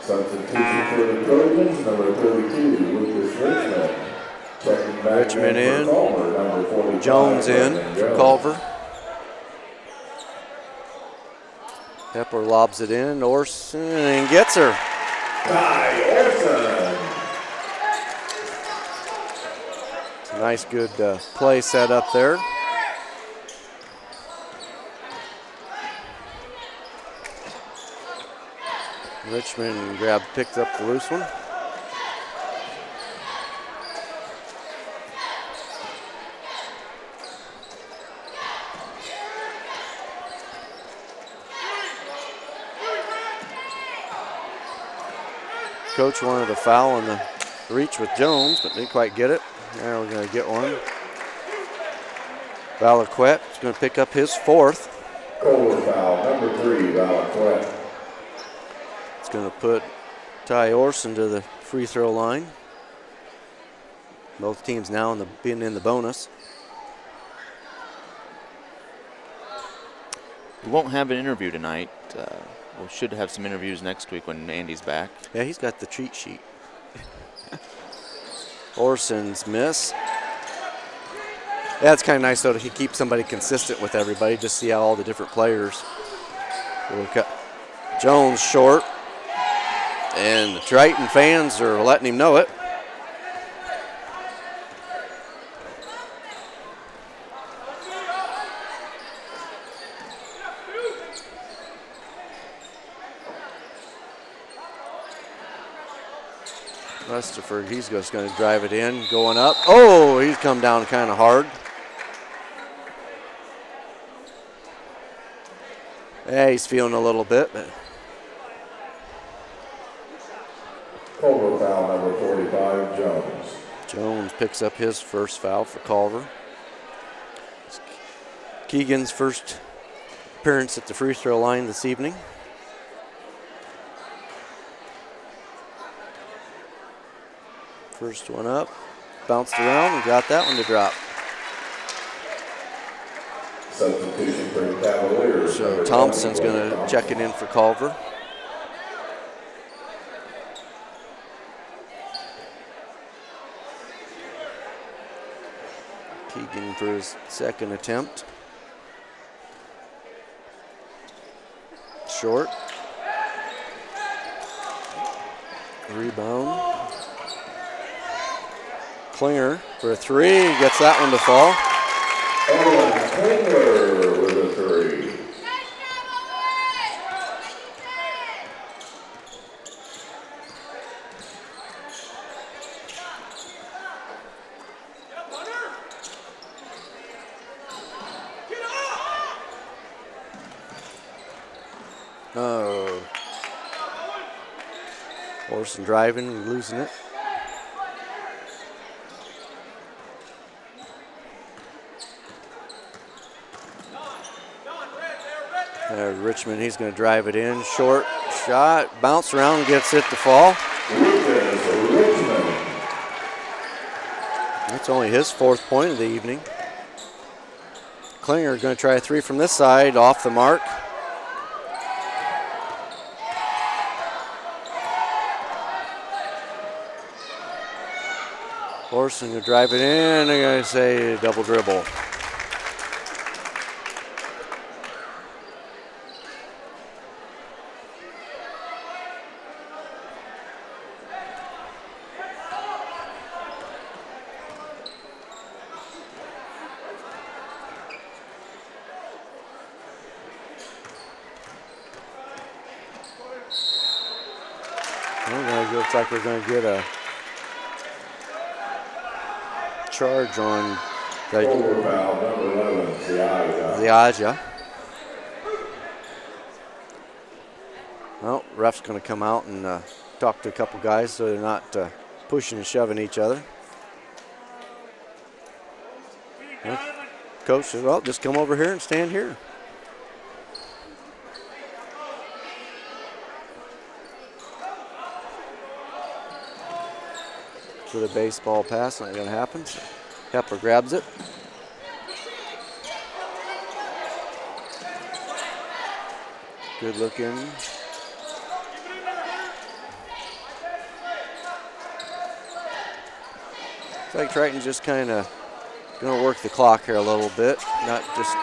Substitution for the Trojans, number 32, Richman. Checking Richman in. Jones in for Culver. Hepler lobs it in. Orsund and gets her. Tye Orsund. Nice, good play set up there. Richman picked up the loose one. Coach wanted a foul in the reach with Jones, but didn't quite get it. Now we're going to get one. Valaquette is going to pick up his 4th. Culver foul, number 3, Valaquette. It's going to put Tye Orsund to the free throw line. Both teams now being in the bonus. We won't have an interview tonight. We should have some interviews next week when Andy's back. Yeah, he's got the cheat sheet. Orsund's miss. Yeah, it's kind of nice, though, to keep somebody consistent with everybody, just see how all the different players work out. Jones short, and the Triton fans are letting him know it. Westafer, he's just going to drive it in, going up. Oh, he's come down kind of hard. Yeah, he's feeling a little bit, but. Culver foul, number 45, Jones. Jones picks up his first foul for Culver. It's Keegan's first appearance at the free throw line this evening. First one up, bounced around and got that one to drop. Substitution for the Cavaliers. So Thompson's going to check it in for Culver. Keegan for his second attempt. Short. Rebound. Klinger for a 3, gets that one to fall. Lemler with a 3. Oh. Orsund driving, losing it. Richman, he's going to drive it in. Short shot, bounce around, gets it to fall. That's only his 4th point of the evening. Klinger going to try a 3 from this side, off the mark. Orsund going to drive it in. They're going to say double dribble. Looks like we're going to get a charge on Ziaja. Well, ref's going to come out and talk to a couple guys so they're not pushing and shoving each other. Well, coach says, well, just come over here and stand here. For the baseball pass, not going to happen. So Hepler grabs it. Good looking. Looks like Triton's just kind of going to work the clock here a little bit, not just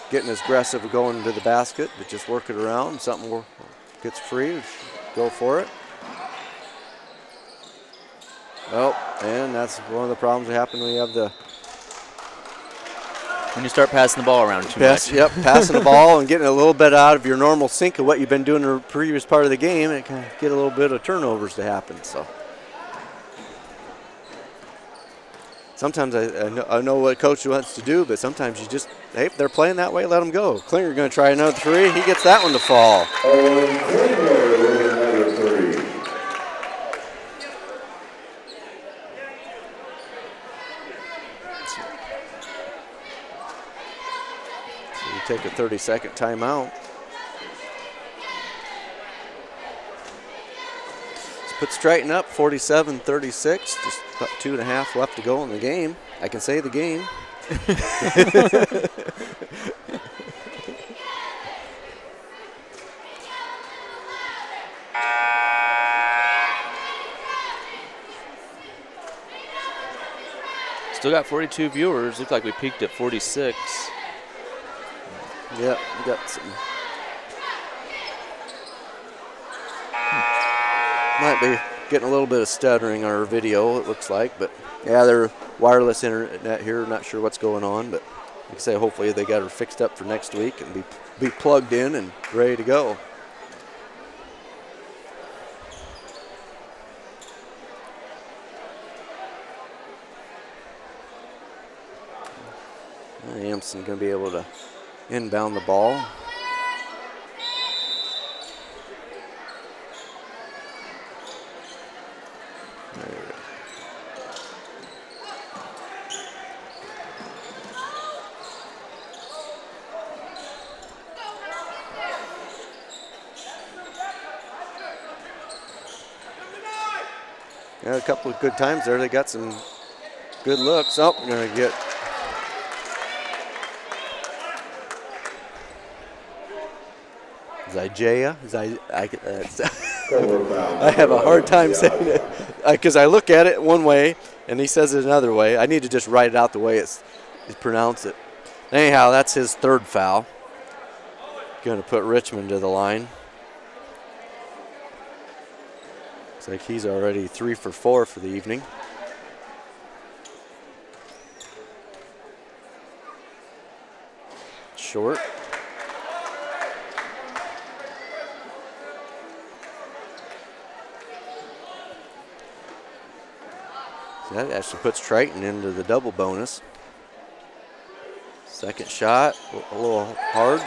getting as aggressive going to the basket, but just work it around. Something gets free, go for it. Oh, and that's one of the problems that happen when you have the when you start passing the ball around too much. Yep, passing the ball and getting a little bit out of your normal sync of what you've been doing in the previous part of the game, it can get a little bit of turnovers to happen. So sometimes I know what coach wants to do, but sometimes you just, hey, if they're playing that way, let them go. Klinger going to try another three. He gets that one to fall. Another three. So you take a 30-second timeout. This puts Triton up 47-36. Just about 2.5 left to go in the game. I can say the game. Still got 42 viewers. Looked like we peaked at 46. Yeah, we got some. Might be getting a little bit of stuttering on our video, it looks like, but yeah, they're wireless internet here. Not sure what's going on, but like I say, hopefully they got her fixed up for next week and be plugged in and ready to go. Amsden going to be able to inbound the ball. There we go. Yeah, a couple of good times there. They got some good looks. Oh, we're going to get Zijaya? I have a hard time saying it because I look at it one way and he says it another way. I need to just write it out the way it's pronounce it. Anyhow, that's his third foul. Going to put Richman to the line. Looks like he's already 3 for 4 for the evening. Short. That actually puts Triton into the double bonus. Second shot, a little hard.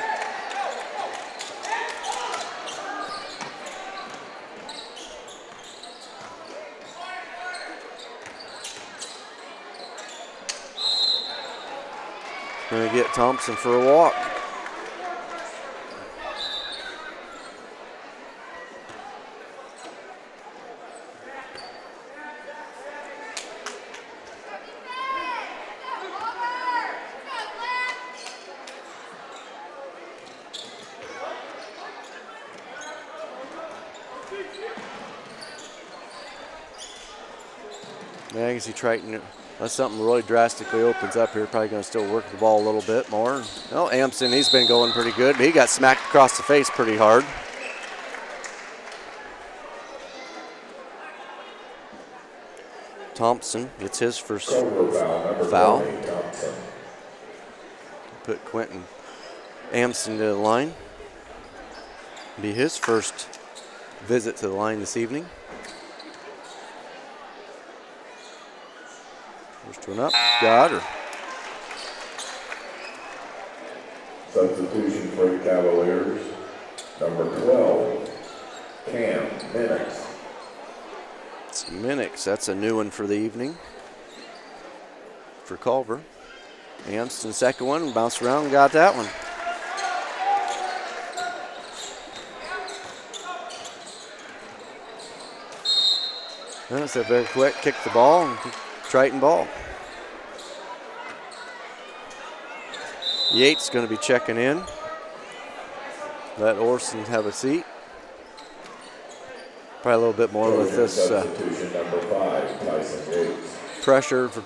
Going to get Thompson for a walk. Yeah, I can see Triton, unless something really drastically opens up here, probably going to still work the ball a little bit more. Oh, Amsden, he's been going pretty good, but he got smacked across the face pretty hard. Thompson gets his first foul. Put Quentin Amsden to the line. Be his first visit to the line this evening. First one up, got her. Substitution for the Cavaliers, number 12, Cam Minix. It's Minix, that's a new one for the evening for Culver. Amsden, second one, bounced around and got that one. That's a very quick kick the ball and Triton ball. Yates going to be checking in. Let Orsund have a seat. Probably a little bit more with this. Substitution number 5, Tyson Yates. pressure for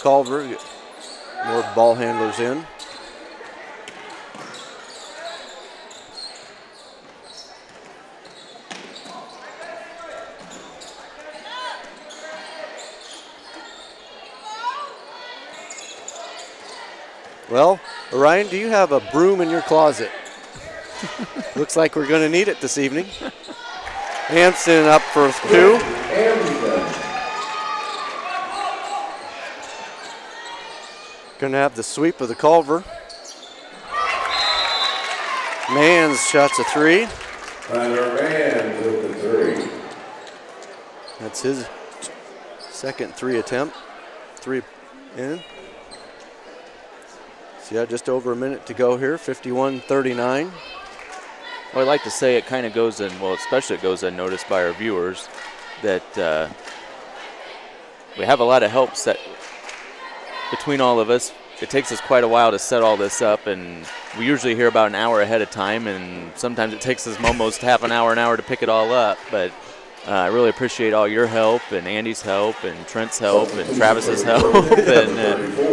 Culver. More ball handlers in. Well, Orion, do you have a broom in your closet? Looks like we're going to need it this evening. Amsden up for 2. Going to have the sweep of the Culver. Mans shots a 3. Tyler Mans with the 3. That's his second 3 attempt. 3 in. So yeah, just over a minute to go here, 51-39. Well, I'd like to say it kind of goes in, well, especially it goes unnoticed by our viewers, that we have a lot of help set between all of us. It takes us quite a while to set all this up, and we usually hear about an hour ahead of time, and sometimes it takes us almost half an hour to pick it all up. But I really appreciate all your help, and Andy's help, and Trent's help, and Travis's help. And,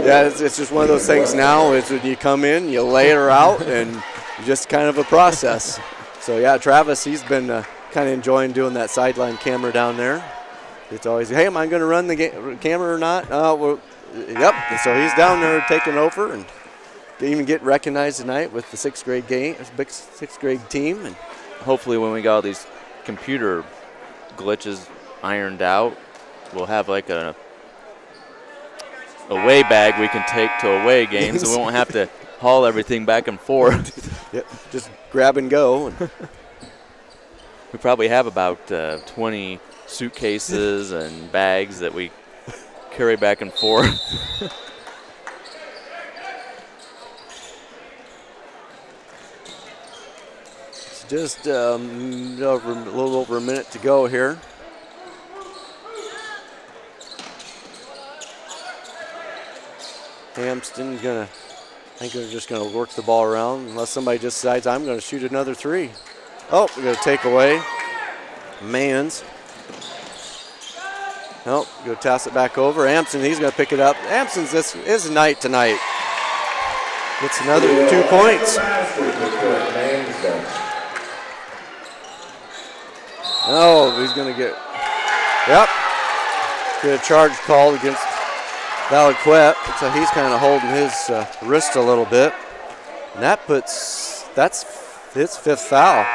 yeah, it's just one of those things now is when you come in, you lay her out, and just kind of a process. So, yeah, Travis, he's been kind of enjoying doing that sideline camera down there. It's always, hey, am I going to run the camera or not? Well, yep. So he's down there taking over and even get recognized tonight with the 6th grade game, big 6th grade team. And hopefully when we got all these computer glitches ironed out, we'll have like a away bag we can take to away games, so we won't have to haul everything back and forth. Yep, just grab and go. And we probably have about 20 suitcases and bags that we carry back and forth. It's just a little over a minute to go here. Amsden gonna, I think they're just gonna work the ball around unless somebody just decides I'm gonna shoot another 3. Oh, we're gonna take away. Mans. Nope, go toss it back over. Amsden, he's gonna pick it up. Amsden's this is night tonight. Gets another 2 points. Oh, he's gonna get, yep. Get a charge called against Valaquette. So he's kind of holding his wrist a little bit. And that's his 5th foul.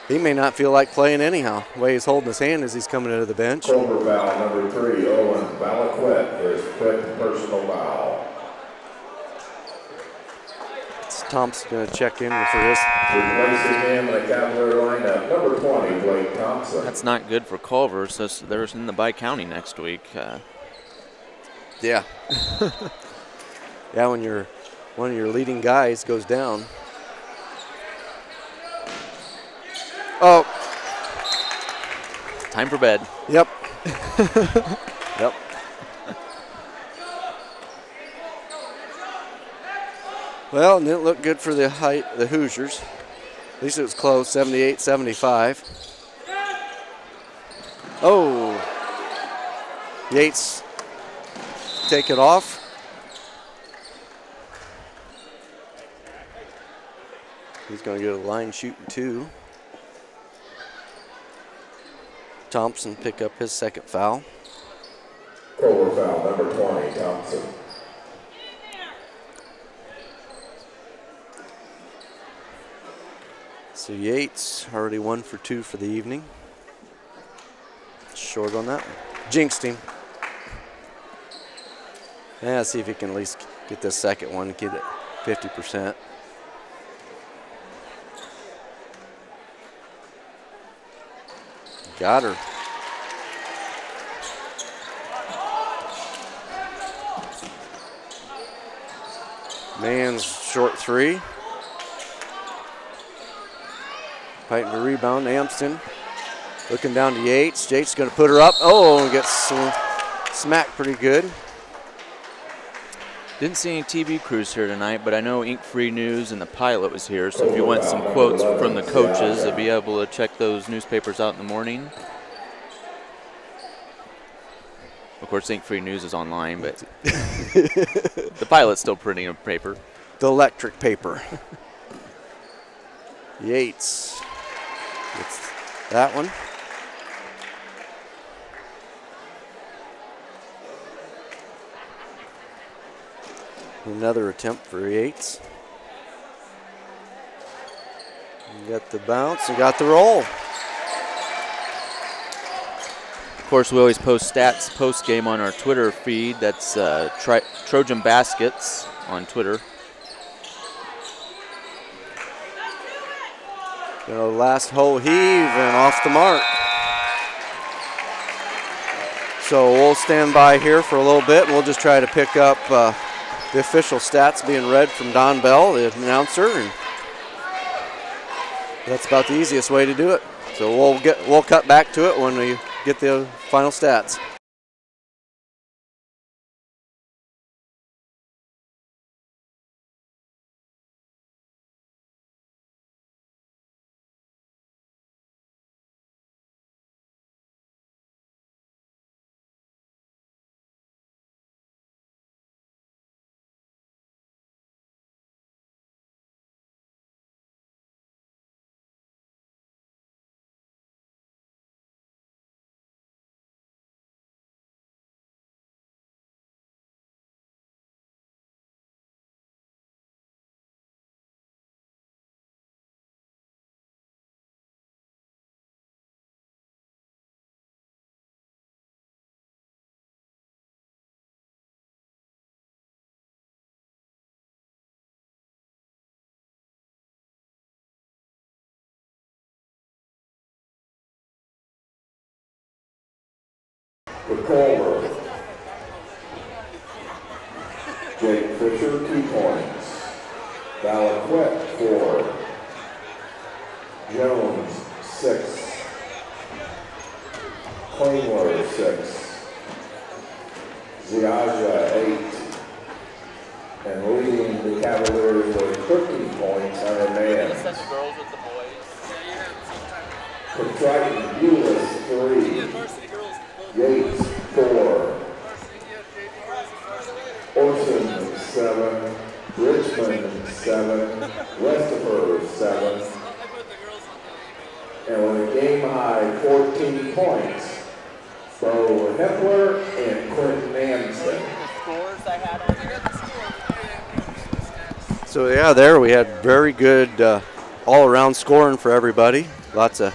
He may not feel like playing anyhow, the way he's holding his hand as he's coming into the bench. Culver foul number 3, Owen Valaquette for his 5th personal foul. Thompson going to check in for this. Replacing him in the Cavalier lineup, number 20, Blake Thompson. That's not good for Culver, so they're in the Bi-County next week. Yeah. Yeah, when one of your leading guys goes down. Oh. Time for bed. Yep. Yep. Well, and it didn't look good for the Hoosiers. At least it was close, 78-75. Oh. Yates take it off. He's going to get a line shooting 2. Thompson pick up his 2nd foul. Culver foul number 20, Thompson. So Yates already 1 for 2 for the evening. Short on that one. Jinxed him. Yeah, see if he can at least get this 2nd one, get it 50%. Got her. Man's short 3. Fighting the rebound, Amsden. Looking down to Yates. Yates going to put her up. Oh, and gets smacked pretty good. Didn't see any TV crews here tonight, but I know Ink Free News and the Pilot was here, so if you want some quotes from the coaches, you'll be able to check those newspapers out in the morning. course, Ink Free News is online, but the pilot's still printing a paper. The electric paper. Yates gets that one. Another attempt for Yates. You got the bounce and got the roll. Of course, we always post stats post-game on our Twitter feed. That's Trojan Baskets on Twitter. Last hole heave and off the mark. So we'll stand by here for a little bit and we'll just try to pick up the official stats being read from Don Bell, the announcer, and that's about the easiest way to do it. So we'll cut back to it when we get the final stats. For Culver, Jake Fisher, 2 points. Valaquette, 4. Jones, 6. Lemler, 6. Ziaja, 8. And leading the Cavaliers with 13 points on a man. For Triton, Bules, 3. Yates, 4. Orsund, 7. Richman, 7. Westafer, 7. And with a game high 14 points, Beau Hepler and Quentin Amsden. So yeah, there we had very good all-around scoring for everybody. Lots of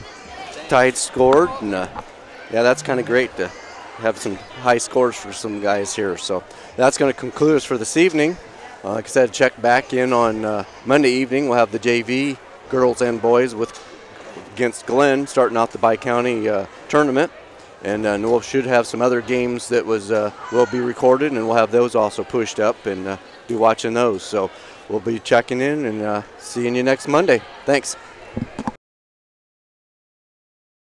tides scored, and yeah, that's kind of great to have some high scores for some guys here. So that's going to conclude us for this evening. Like I said, check back in on Monday evening. We'll have the JV girls and boys against Glenn starting out the bi-county tournament. And we should have some other games that will be recorded, and we'll have those also pushed up and be watching those. So we'll be checking in and seeing you next Monday. Thanks.